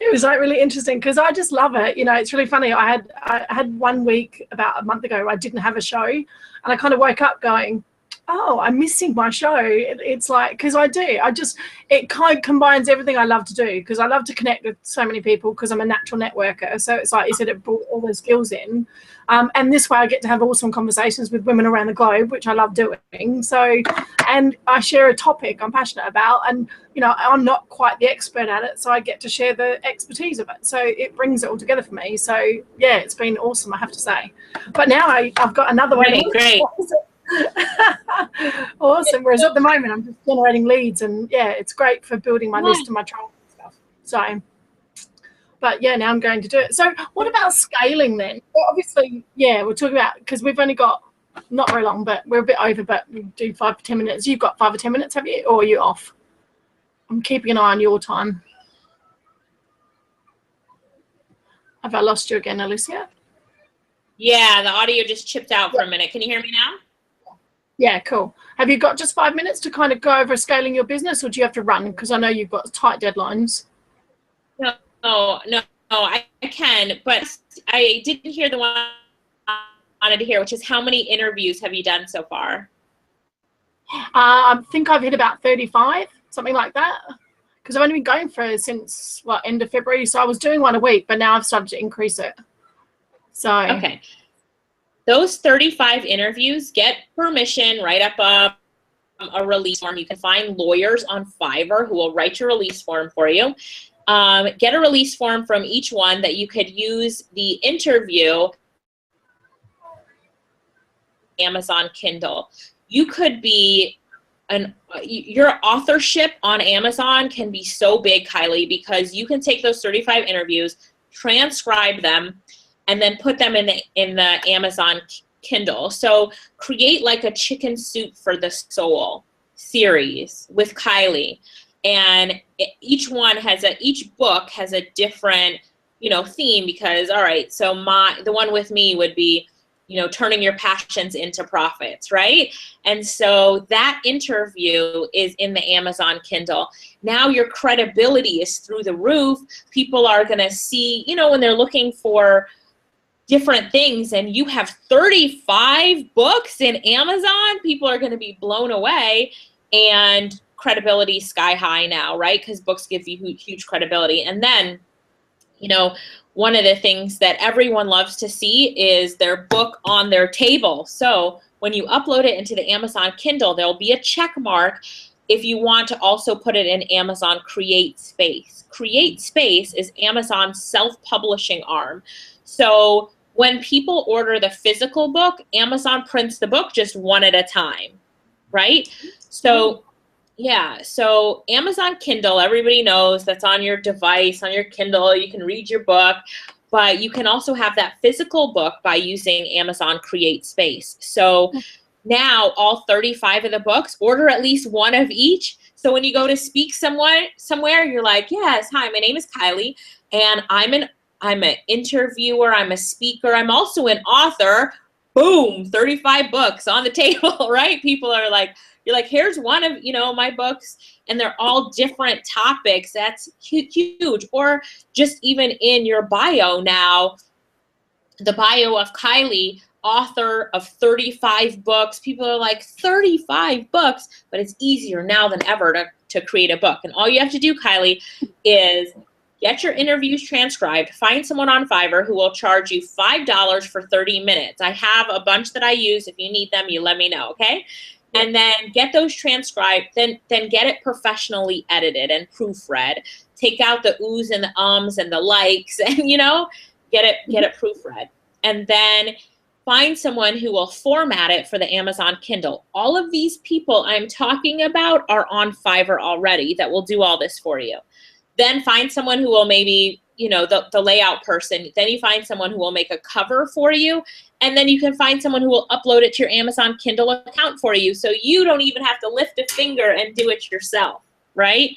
It was like really interesting because I just love it. You know, it's really funny. I had 1 week about a month ago, I didn't have a show, and I kind of woke up going, oh, I'm missing my show. It's like, because it kind of combines everything I love to do, because I love to connect with so many people because I'm a natural networker. So it's like you said, it brought all those skills in. And this way I get to have awesome conversations with women around the globe, which I love doing. So, and I share a topic I'm passionate about, and, you know, I'm not quite the expert at it, so I get to share the expertise of it. So it brings it all together for me. So yeah, it's been awesome, I have to say. But now I've got another way. Great. Awesome. Whereas at the moment I'm just generating leads, and yeah, it's great for building my list and my training and stuff. So, but yeah, now I'm going to do it. So what about scaling then? Well, obviously, yeah, we're talking about, because we've only got not very long, but we're a bit over, but we'll do 5 to 10 minutes. You've got 5 or 10 minutes, have you? Or are you off? I'm keeping an eye on your time. Have I lost you again, Alicia? Yeah, the audio just chipped out for a minute. Can you hear me now? Yeah, cool. Have you got just 5 minutes to kind of go over scaling your business, or do you have to run? Because I know you've got tight deadlines. No, I can, but I didn't hear the one I wanted to hear, which is how many interviews have you done so far? I think I've hit about 35, something like that. Because I've only been going for since end of February. So I was doing one a week, but now I've started to increase it. So okay. Those 35 interviews, get permission, write up a release form. You can find lawyers on Fiverr who will write your release form for you. Get a release form from each one that you could use the interview Amazon Kindle. You could be your authorship on Amazon can be so big, Kylie, because you can take those 35 interviews, transcribe them, and then put them in the Amazon Kindle. So create like a Chicken Soup for the Soul series with Kylie. And each book has a different, theme, because, all right, so the one with me would be, turning your passions into profits, right? And so that interview is in the Amazon Kindle. Now your credibility is through the roof. People are going to see, when they're looking for different things, and you have 35 books in Amazon, people are going to be blown away, and credibility sky high now, right? Because books give you huge credibility. And then, one of the things that everyone loves to see is their book on their table. So when you upload it into the Amazon Kindle, there'll be a check mark if you want to also put it in Amazon Create Space. Create Space is Amazon's self-publishing arm. So when people order the physical book, Amazon prints the book just one at a time, right? So yeah, so Amazon Kindle, everybody knows that's on your device, on your Kindle, you can read your book, but you can also have that physical book by using Amazon Create Space. So now all 35 of the books, order at least one of each. So when you go to speak somewhere, you're like, yes, hi, my name is Kylie, and I'm an interviewer, I'm a speaker, I'm also an author. Boom, 35 books on the table, right? People are like, you're like, here's one of, my books, and they're all different topics. That's huge. Or just even in your bio now, the bio of Kylie, author of 35 books. People are like, 35 books, but it's easier now than ever to create a book. And all you have to do, Kylie, is get your interviews transcribed, find someone on Fiverr who will charge you $5 for 30 minutes. I have a bunch that I use. If you need them, you let me know, okay? And then get those transcribed, then get it professionally edited and proofread. Take out the oohs and the ums and the likes, and, you know, get it proofread. And then find someone who will format it for the Amazon Kindle. All of these people I'm talking about are on Fiverr already that will do all this for you. Then find someone who will maybe, you know, the layout person. Then you find someone who will make a cover for you. And then you can find someone who will upload it to your Amazon Kindle account for you. So you don't even have to lift a finger and do it yourself, right?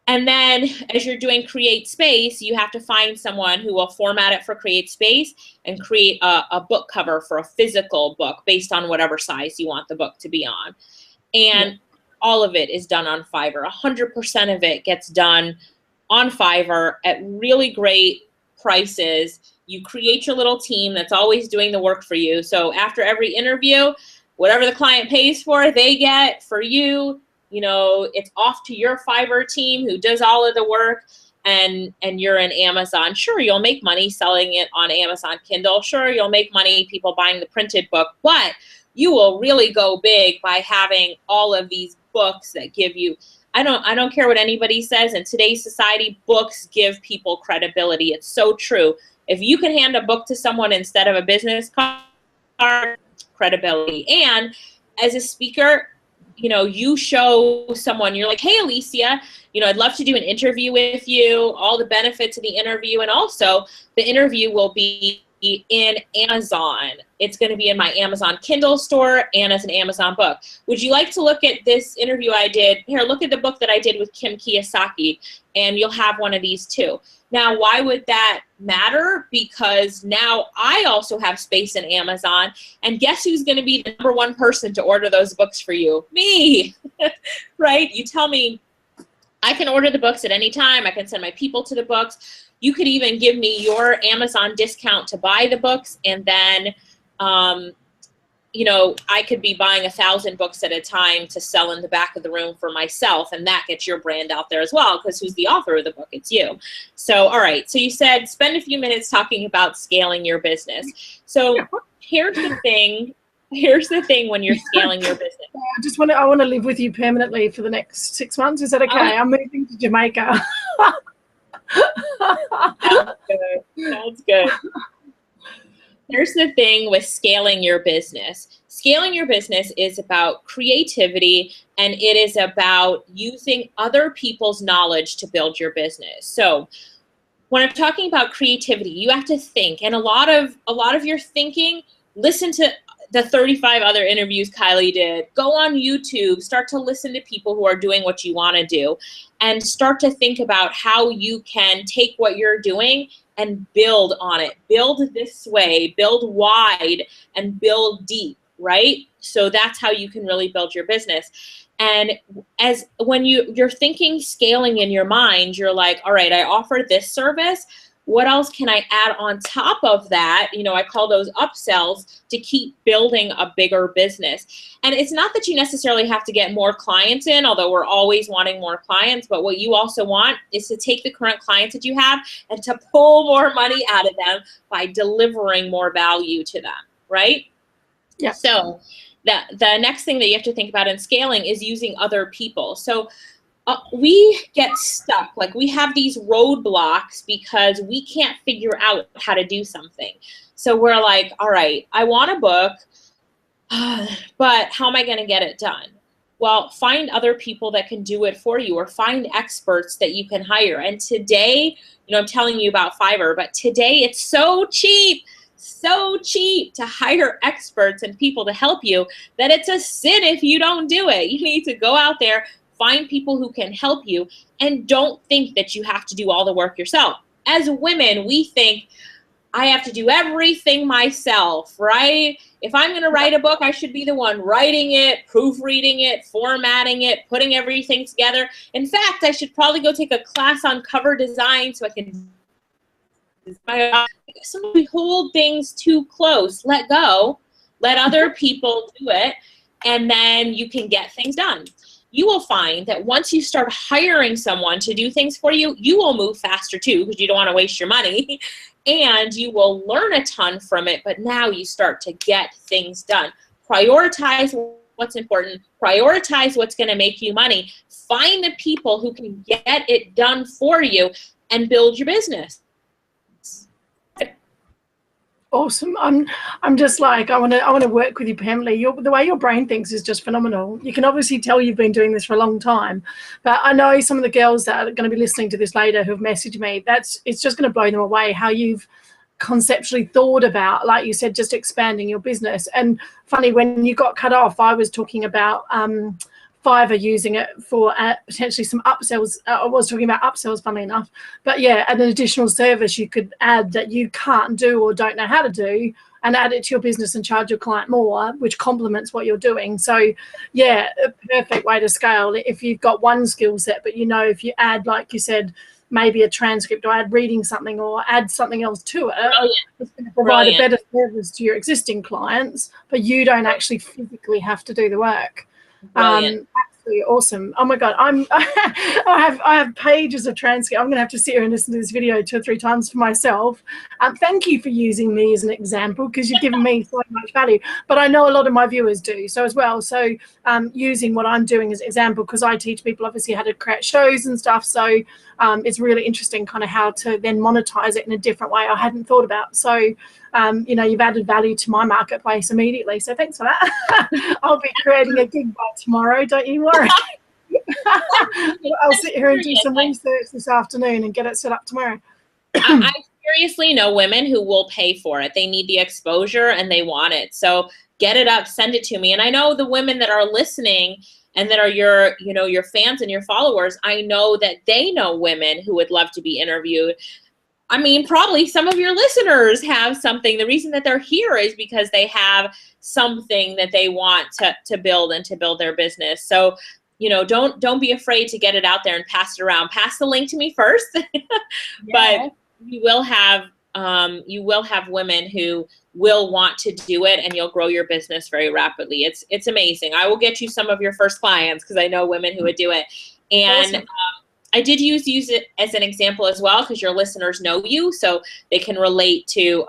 And then as you're doing Create Space, you have to find someone who will format it for Create Space and create a book cover for a physical book based on whatever size you want the book to be on. And all of it is done on Fiverr. 100% of it gets done on Fiverr at really great prices. You create your little team that's always doing the work for you. So after every interview, whatever the client pays for, they get for you. You know, it's off to your Fiverr team who does all of the work, and you're in Amazon. Sure, you'll make money selling it on Amazon Kindle. Sure, you'll make money people buying the printed book, but you will really go big by having all of these books that give you, I don't care what anybody says, in today's society, books give people credibility. It's so true. If you can hand a book to someone instead of a business card, credibility. And as a speaker, you know, you show someone, you're like, hey, Alicia, you know, I'd love to do an interview with you, all the benefits of the interview. And also the interview will be in Amazon. It's going to be in my Amazon Kindle store and as an Amazon book. Would you like to look at this interview I did? Here, look at the book that I did with Kim Kiyosaki, and you'll have one of these too. Now, why would that matter? Because now I also have space in Amazon, and guess who's going to be the #1 person to order those books for you? Me, right? You tell me I can order the books at any time. I can send my people to the books. You could even give me your Amazon discount to buy the books, and then, you know, I could be buying 1,000 books at a time to sell in the back of the room for myself, and that gets your brand out there as well, because who's the author of the book? It's you. So, all right. So you said spend a few minutes talking about scaling your business. So here's the thing. Here's the thing when you're scaling your business. I want to live with you permanently for the next 6 months. Is that okay? I'm moving to Jamaica. Sounds good. Sounds good. Here's the thing with scaling your business. Scaling your business is about creativity, and it is about using other people's knowledge to build your business. So when I'm talking about creativity, you have to think, and a lot of your thinking, listen to the 35 other interviews Kylie did. Go on YouTube, start to listen to people who are doing what you want to do, and start to think about how you can take what you're doing and build on it. Build this way, build wide, and build deep, right? So that's how you can really build your business. And as when you're thinking scaling in your mind, you're like, all right, I offer this service. What else can I add on top of that? You know, I call those upsells to keep building a bigger business. And it's not that you necessarily have to get more clients in, although we're always wanting more clients, but what you also want is to take the current clients that you have and to pull more money out of them by delivering more value to them, right? Yeah. So the next thing that you have to think about in scaling is using other people. So we get stuck, like we have these roadblocks because we can't figure out how to do something. So we're like, all right, I want a book, but how am I going to get it done? Well, find other people that can do it for you, or find experts that you can hire. And today, you know, I'm telling you about Fiverr, but today it's so cheap to hire experts and people to help you that it's a sin if you don't do it. You need to go out there, find people who can help you, and don't think that you have to do all the work yourself. As women, we think, I have to do everything myself, right? If I'm going to write a book, I should be the one writing it, proofreading it, formatting it, putting everything together. In fact, I should probably go take a class on cover design so I can we hold things too close. Let go. Let other people do it, and then you can get things done. you will find that once you start hiring someone to do things for you, you will move faster too, because you don't want to waste your money. And you will learn a ton from it, but now you start to get things done. Prioritize what's important. Prioritize what's going to make you money. Find the people who can get it done for you and build your business. Awesome. I'm just like, I want to work with you, Pamela. The way your brain thinks is just phenomenal. You can obviously tell you've been doing this for a long time, but I know some of the girls that are going to be listening to this later who've messaged me, it's just going to blow them away how you've conceptually thought about, like you said, just expanding your business. And funny, when you got cut off, I was talking about Fiverr using it for potentially some upsells. I was talking about upsells, funnily enough. But yeah, an additional service you could add that you can't do or don't know how to do, and add it to your business and charge your client more, which complements what you're doing. So yeah, a perfect way to scale if you've got one skill set, but you know, if you add, like you said, maybe a transcript or add reading something or add something else to it, it's going to provide a better service to your existing clients, but you don't actually physically have to do the work. Absolutely awesome. Oh my God, I have pages of transcript. I'm gonna have to sit here and listen to this video 2 or 3 times for myself. Thank you for using me as an example, because you've given me so much value, but I know a lot of my viewers do so as well. So using what I'm doing as an example, because I teach people obviously how to create shows and stuff, so it's really interesting kind of how to then monetize it in a different way I hadn't thought about. So you know, you've added value to my marketplace immediately, so thanks for that. I'll be creating a gig by tomorrow, don't you worry. I'll sit here and do some research this afternoon and get it set up tomorrow. I seriously know women who will pay for it. They need the exposure and they want it. So get it up, send it to me. And I know the women that are listening and that are your, you know, your fans and your followers, I know that they know women who would love to be interviewed. I mean, probably some of your listeners have something. The reason that they're here is because they have something that they want to build and to build their business. So, you know, don't be afraid to get it out there and pass it around. Pass the link to me first, but you will have women who will want to do it, and you'll grow your business very rapidly. It's amazing. I will get you some of your first clients because I know women who would do it. And awesome. I did use it as an example as well, because your listeners know you, so they can relate to,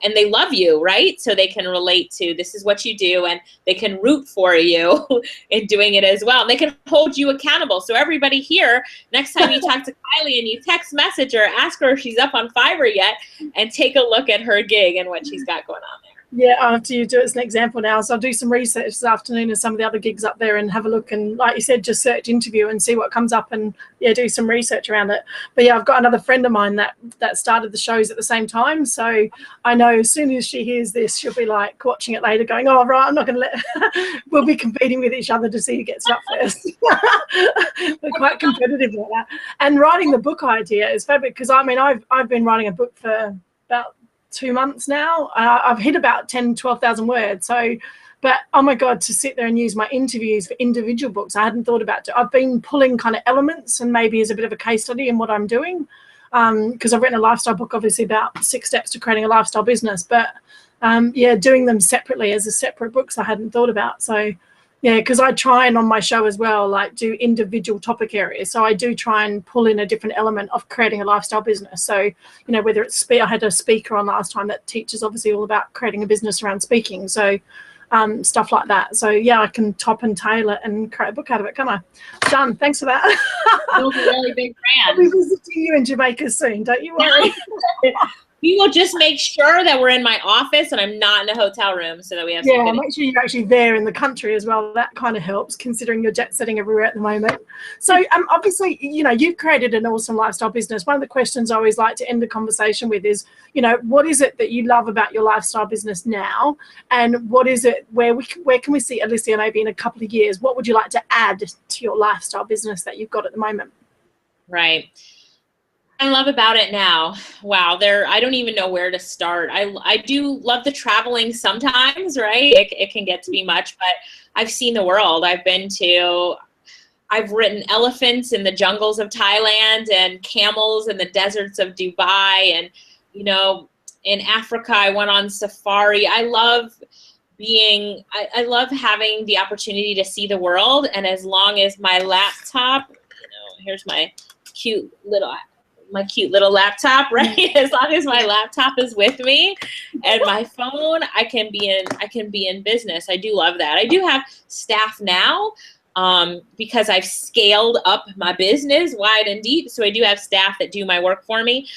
and they love you, right? So they can relate to, this is what you do, and they can root for you in doing it as well. And they can hold you accountable. So everybody here, next time you talk to Kylie and you text message her, ask her if she's up on Fiverr yet, and take a look at her gig and what she's got going on there. Yeah, I'll have to do it as an example now. So I'll do some research this afternoon of some of the other gigs up there and have a look, and like you said, just search interview and see what comes up, and yeah, do some research around it. But yeah, I've got another friend of mine that started the shows at the same time. So I know as soon as she hears this, she'll be like watching it later going, oh, right, I'm not going to let, we'll be competing with each other to see who gets it up first. We're quite competitive like that. And writing the book idea is fabulous, because I mean, I've been writing a book for about 2 months now. I've hit about 12,000 words. So, but oh my God, to sit there and use my interviews for individual books, I hadn't thought about it. I've been pulling kind of elements and maybe as a bit of a case study in what I'm doing, because I've written a lifestyle book, obviously, about 6 steps to creating a lifestyle business. But yeah, doing them separately as a separate books I hadn't thought about. So yeah, because I try and on my show as well, like do individual topic areas. So I do try and pull in a different element of creating a lifestyle business. So, you know, whether it's I had a speaker on last time that teaches obviously all about creating a business around speaking. So stuff like that. So yeah, I can top and tail it and create a book out of it, can't I? Done. Thanks for that. You're a really big brand. I'll be visiting you in Jamaica soon. Don't you worry. We will just make sure that we're in my office and I'm not in a hotel room, so that we have. Yeah, make sure you're actually there in the country as well. That kind of helps, considering you're jet setting everywhere at the moment. So obviously, you know, you've created an awesome lifestyle business. One of the questions I always like to end the conversation with is, you know, what is it that you love about your lifestyle business now, and what is it where can we see Alicia maybe in a couple of years? What would you like to add to your lifestyle business that you've got at the moment? Right. I love about it now. Wow, I don't even know where to start. I do love the traveling sometimes, right? It can get to be much, but I've seen the world. I've ridden elephants in the jungles of Thailand and camels in the deserts of Dubai, and you know, in Africa I went on safari. I love I love having the opportunity to see the world. And as long as my laptop, here's my cute little laptop, right? As long as my laptop is with me and my phone, I can be in business. I do love that. I do have staff now, because I've scaled up my business wide and deep. So I do have staff that do my work for me.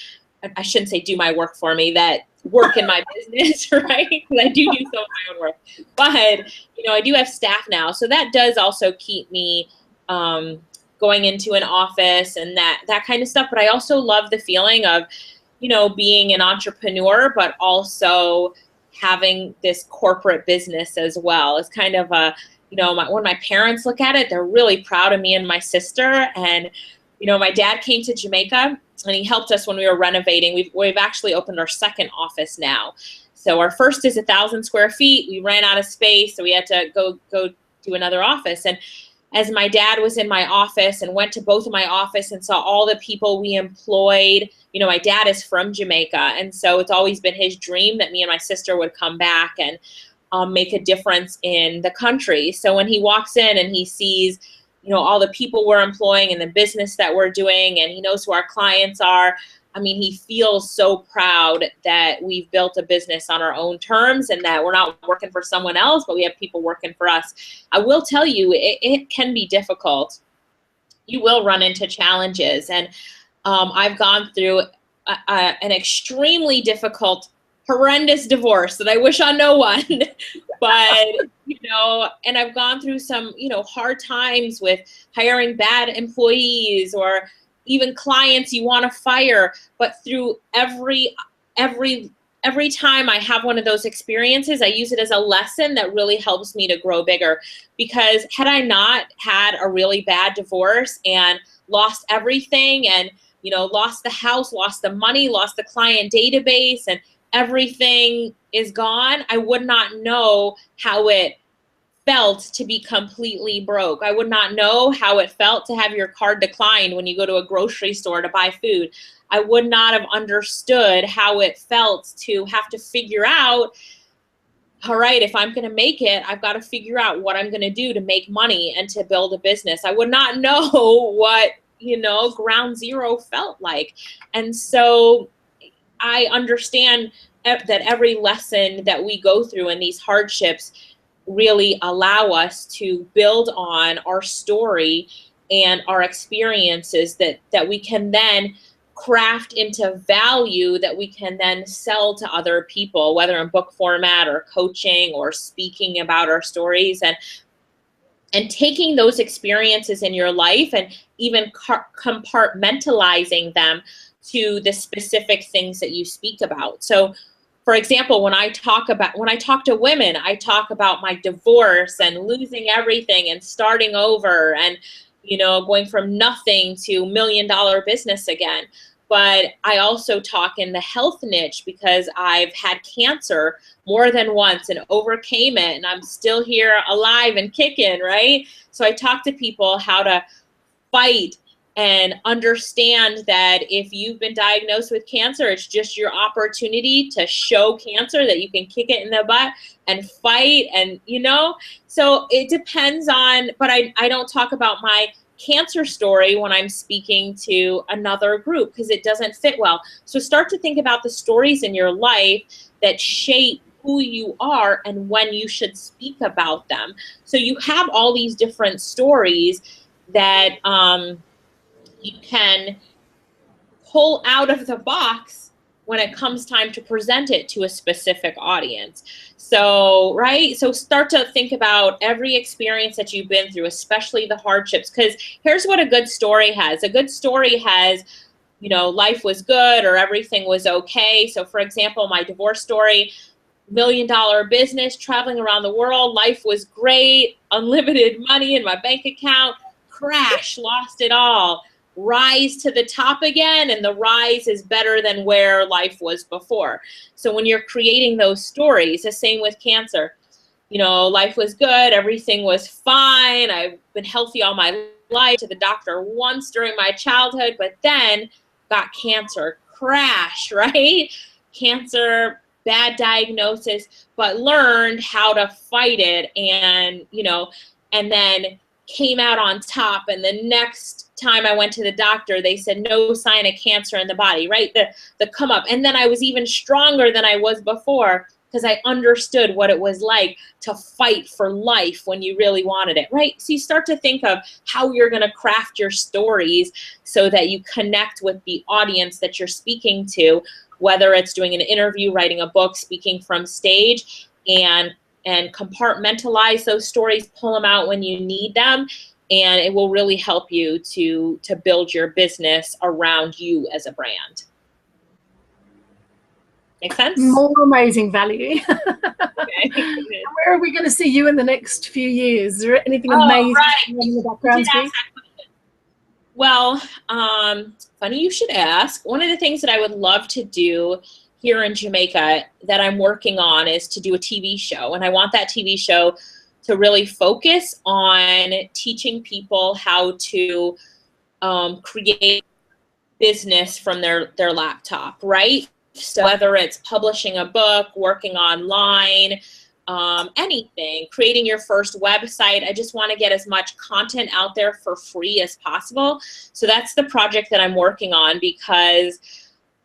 I shouldn't say do my work for me, that work in my business, right? Because I do some of my own work. But, I do have staff now. So that does also keep me going into an office and that kind of stuff. But I also love the feeling of, being an entrepreneur, but also having this corporate business as well. It's kind of a, when my parents look at it, they're really proud of me and my sister. And, my dad came to Jamaica and he helped us when we were renovating. We've actually opened our second office now. So our first is 1,000 square feet. We ran out of space, so we had to go do another office. And as my dad was in my office and went to both of my office and saw all the people we employed, my dad is from Jamaica. And so it's always been his dream that me and my sister would come back and make a difference in the country. So when he walks in and he sees, all the people we're employing and the business that we're doing, and he knows who our clients are, he feels so proud that we've built a business on our own terms and that we're not working for someone else, but we have people working for us. I will tell you, it can be difficult. You will run into challenges. And I've gone through an extremely difficult, horrendous divorce that I wish on no one. But, and I've gone through some, hard times with hiring bad employees or even clients you want to fire. But through every time I have one of those experiences, I use it as a lesson that really helps me to grow bigger. Because had I not had a really bad divorce and lost everything and, lost the house, lost the money, lost the client database, and everything is gone, I would not know how it felt to be completely broke. I would not know how it felt to have your card declined when you go to a grocery store to buy food. I would not have understood how it felt to have to figure out, all right, if I'm going to make it, I've got to figure out what I'm going to do to make money and to build a business. I would not know what, ground zero felt like. And so I understand that every lesson that we go through in these hardships really allow us to build on our story and our experiences that we can then craft into value that we can then sell to other people, whether in book format or coaching or speaking about our stories, and taking those experiences in your life and even compartmentalizing them to the specific things that you speak about. So, for example, when I talk to women, I talk about my divorce and losing everything and starting over and, going from nothing to $1 million business again. But I also talk in the health niche because I've had cancer more than once and overcame it, and I'm still here alive and kicking, right? So I talk to people how to fight and understand that if you've been diagnosed with cancer, it's just your opportunity to show cancer that you can kick it in the butt and fight. And, so it depends on, but I don't talk about my cancer story when I'm speaking to another group because it doesn't fit well. So start to think about the stories in your life that shape who you are and when you should speak about them. So you have all these different stories that you can pull out of the box when it comes time to present it to a specific audience. So, right? So start to think about every experience that you've been through, especially the hardships, because here's what a good story has. A good story has, life was good or everything was okay. So for example, my divorce story, $1 million business, traveling around the world, life was great, unlimited money in my bank account, crash, lost it all. Rise to the top again, and the rise is better than where life was before. So when you're creating those stories, the same with cancer, life was good, everything was fine, I've been healthy all my life, to the doctor once during my childhood, but then got cancer, crash, right? Cancer bad diagnosis, but learned how to fight it, and, you know, and then came out on top. And the next time I went to the doctor, they said no sign of cancer in the body, right? The come up. And then I was even stronger than I was before, because I understood what it was like to fight for life when you really wanted it, right? So you start to think of how you're going to craft your stories so that you connect with the audience that you're speaking to, whether it's doing an interview, writing a book, speaking from stage, and compartmentalize those stories, pull them out when you need them, and it will really help you to build your business around you as a brand. Make sense? More amazing value. Okay. Where are we going to see you in the next few years? Is there anything amazing in the background? Well, funny you should ask. One of the things that I would love to do here in Jamaica that I'm working on is to do a TV show. And I want that TV show to really focus on teaching people how to create business from their laptop, right? So whether it's publishing a book, working online, anything, creating your first website, I just want to get as much content out there for free as possible. So that's the project that I'm working on, because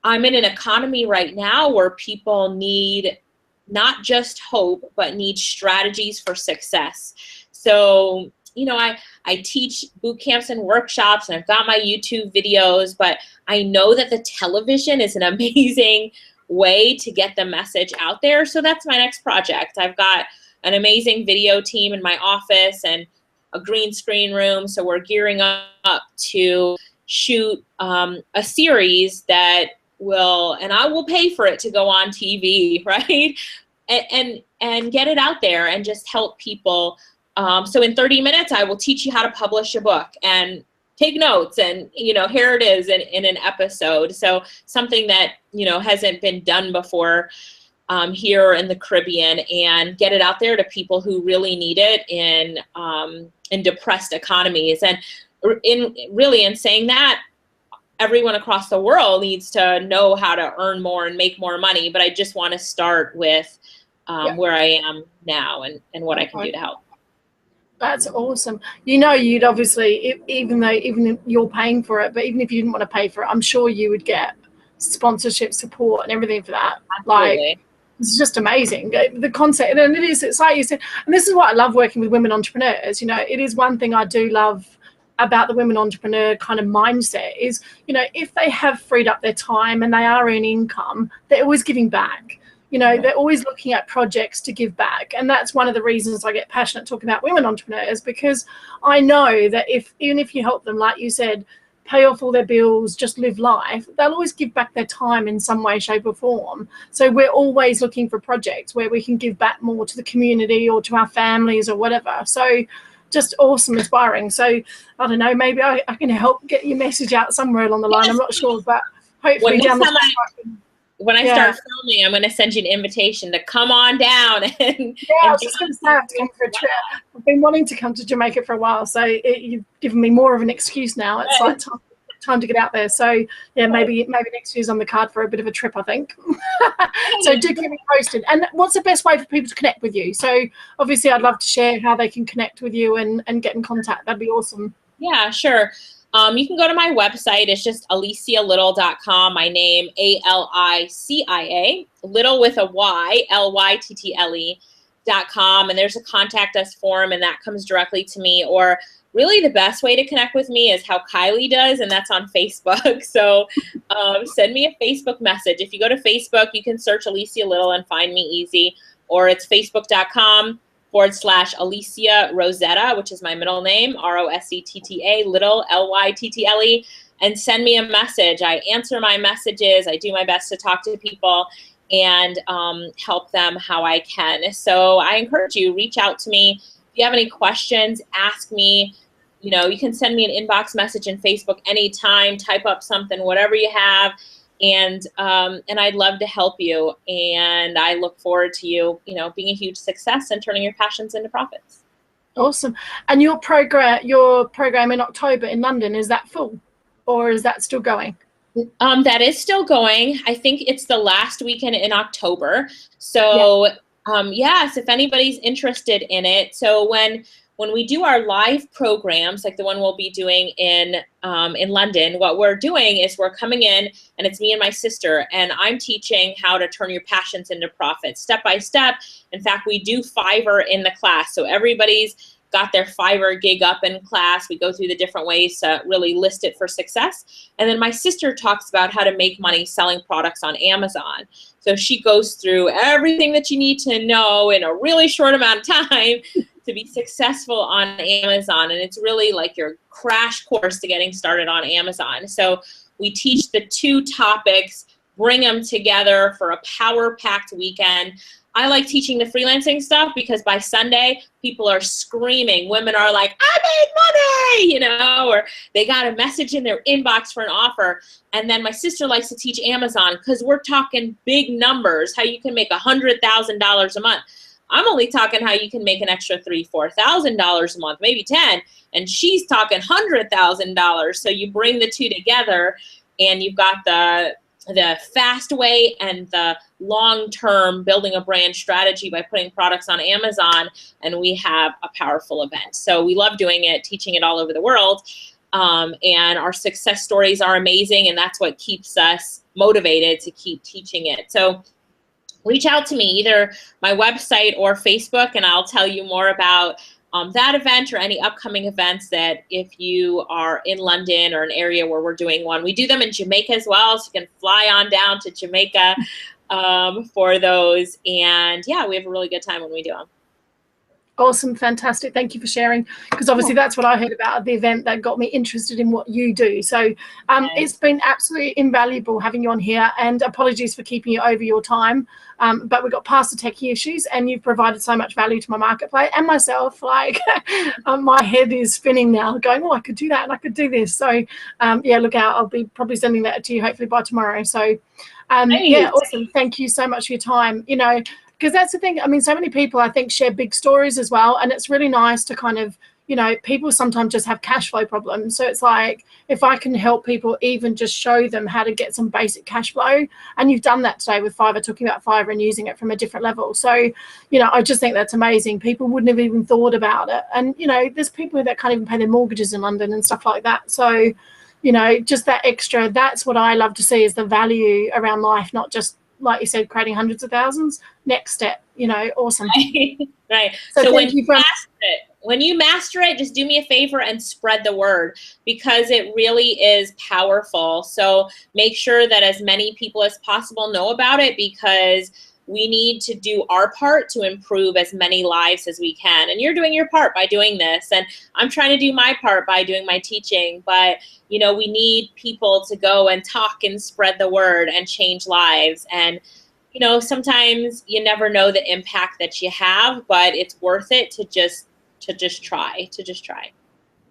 I'm in an economy right now where people need not just hope, but need strategies for success. So, you know, I teach boot camps and workshops, and I've got my YouTube videos, but I know that the television is an amazing way to get the message out there. So that's my next project. I've got an amazing video team in my office and a green screen room. So we're gearing up to shoot a series that will, and I will pay for it to go on TV, right? And get it out there and just help people. So in 30 minutes, I will teach you how to publish a book and take notes, and, you know, here it is in an episode. So something that, you know, hasn't been done before here in the Caribbean, and get it out there to people who really need it in depressed economies. And in saying that, everyone across the world needs to know how to earn more and make more money. But I just want to start with where I am now and what I can do to help. That's awesome. You know, you'd obviously, even if you're paying for it, but even if you didn't want to pay for it, I'm sure you would get sponsorship support and everything for that. Absolutely. Like, it's just amazing, the concept. And it's like you said, and this is what I love working with women entrepreneurs. You know, it is one thing I do love about the women entrepreneur kind of mindset is, you know, if they have freed up their time and they are earning income, they're always giving back. You know, they're always looking at projects to give back. And that's one of the reasons I get passionate talking about women entrepreneurs, because I know that even if you help them, like you said, pay off all their bills, just live life, they'll always give back their time in some way, shape or form. So we're always looking for projects where we can give back more to the community or to our families or whatever. So just awesome, inspiring. So I don't know, maybe I can help get your message out somewhere along the line. I'm not sure, but hopefully down the track. When I start filming, I'm going to send you an invitation to come on down. And I was just going to say I have to come for a trip. I've been wanting to come to Jamaica for a while, so you've given me more of an excuse now. It's like time to get out there. So yeah, maybe next year's on the card for a bit of a trip, I think. So do keep me posted. And what's the best way for people to connect with you? So obviously I'd love to share how they can connect with you and get in contact. That'd be awesome. Yeah, sure. You can go to my website. It's just AliciaLittle.com. My name, ALICIA, Little with a Y, LYTTLE.com. And there's a contact us form, and that comes directly to me. Or really the best way to connect with me is how Kylie does, and that's on Facebook. So send me a Facebook message. If you go to Facebook, you can search Alicia Little and find me easy. Or it's facebook.com/Alicia Rosetta, which is my middle name, ROSETTA, Little, LYTTLE, and send me a message. I answer my messages. I do my best to talk to people and help them how I can. So I encourage you, reach out to me. If you have any questions, ask me. You know, you can send me an inbox message in Facebook anytime, type up something, whatever you have. And I'd love to help you. And I look forward to you, you know, being a huge success and turning your passions into profits. Awesome. And your program in October in London, is that full or is that still going? That is still going. I think it's the last weekend in October. So yes, if anybody's interested in it. So when we do our live programs, like the one we'll be doing in London, what we're doing is we're coming in, and it's me and my sister, and I'm teaching how to turn your passions into profits step by step. In fact, we do Fiverr in the class. So everybody's got their Fiverr gig up in class. We go through the different ways to really list it for success. And then my sister talks about how to make money selling products on Amazon. So she goes through everything that you need to know in a really short amount of time to be successful on Amazon. And it's really like your crash course to getting started on Amazon. So we teach the two topics, bring them together for a power-packed weekend. I like teaching the freelancing stuff because by Sunday, people are screaming. Women are like, I made money, you know, or they got a message in their inbox for an offer. And then my sister likes to teach Amazon because we're talking big numbers, how you can make $100,000 a month. I'm only talking how you can make an extra $3,000, $4,000 a month, maybe 10. And she's talking $100,000. So you bring the two together and you've got the fast way and the long-term building a brand strategy by putting products on Amazon, and we have a powerful event. So we love doing it, teaching it all over the world, and our success stories are amazing, and that's what keeps us motivated to keep teaching it. So reach out to me, either my website or Facebook, and I'll tell you more about that event or any upcoming events that if you are in London or an area where we're doing one. We do them in Jamaica as well, so you can fly on down to Jamaica for those. And yeah, we have a really good time when we do them. Awesome, fantastic. Thank you for sharing, because obviously that's what I heard about at the event that got me interested in what you do. So it's been absolutely invaluable having you on here, and apologies for keeping you over your time. But we got past the techie issues, and you've provided so much value to my marketplace and myself. Like my head is spinning now, going, oh, I could do that and I could do this. So yeah, look out. I'll be probably sending that to you hopefully by tomorrow. So yeah, awesome. Thank you so much for your time. You know, because that's the thing. I mean, so many people, I think, share big stories as well. And it's really nice to kind of, you know, people sometimes just have cash flow problems. So it's like, if I can help people even just show them how to get some basic cash flow, and you've done that today with Fiverr, talking about Fiverr and using it from a different level. So, you know, I just think that's amazing. People wouldn't have even thought about it. And, you know, there's people that can't even pay their mortgages in London and stuff like that. So, you know, just that extra, that's what I love to see, is the value around life, not just, like you said, creating hundreds of thousands. Next step, you know, awesome. Right. So when you master it, just do me a favor and spread the word, because it really is powerful. So make sure that as many people as possible know about it, because we need to do our part to improve as many lives as we can. And you're doing your part by doing this, and I'm trying to do my part by doing my teaching. But, you know, we need people to go and talk and spread the word and change lives. And, you know, sometimes you never know the impact that you have, but it's worth it to just try.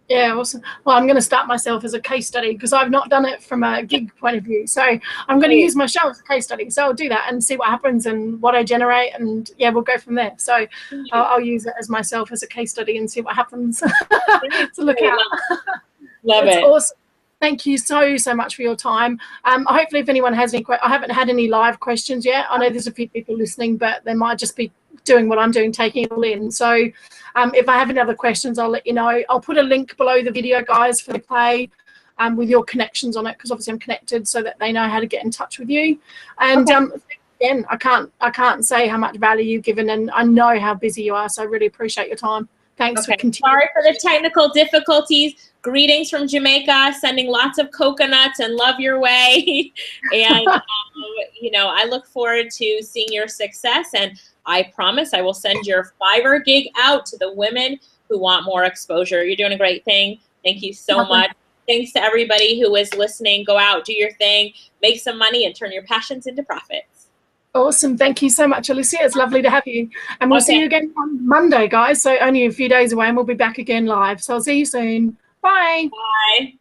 Yeah, awesome. Well, I'm going to start myself as a case study, because I've not done it from a gig point of view. So I'm going to use my show as a case study. So I'll do that and see what happens and what I generate. And yeah, we'll go from there. So I'll use it as myself as a case study and see what happens. So look out. Love it. Awesome. Thank you so much for your time. Hopefully, if anyone has any questions, I haven't had any live questions yet. I know there's a few people listening, but they might just be doing what I'm doing, taking it all in. So if I have any other questions, I'll let you know. I'll put a link below the video, guys, for the play with your connections on it, because obviously I'm connected, so that they know how to get in touch with you. And again, I can't say how much value you've given, and I know how busy you are, so I really appreciate your time. Thanks for continuing. Sorry for the technical difficulties. Greetings from Jamaica, sending lots of coconuts and love your way. And, you know, I look forward to seeing your success. And I promise I will send your Fiverr gig out to the women who want more exposure. You're doing a great thing. Thank you so much. Thanks to everybody who is listening. Go out, do your thing, make some money, and turn your passions into profits. Awesome. Thank you so much, Alicia. It's lovely to have you. And we'll see you again on Monday, guys. So only a few days away, and we'll be back again live. So I'll see you soon. Bye. Bye.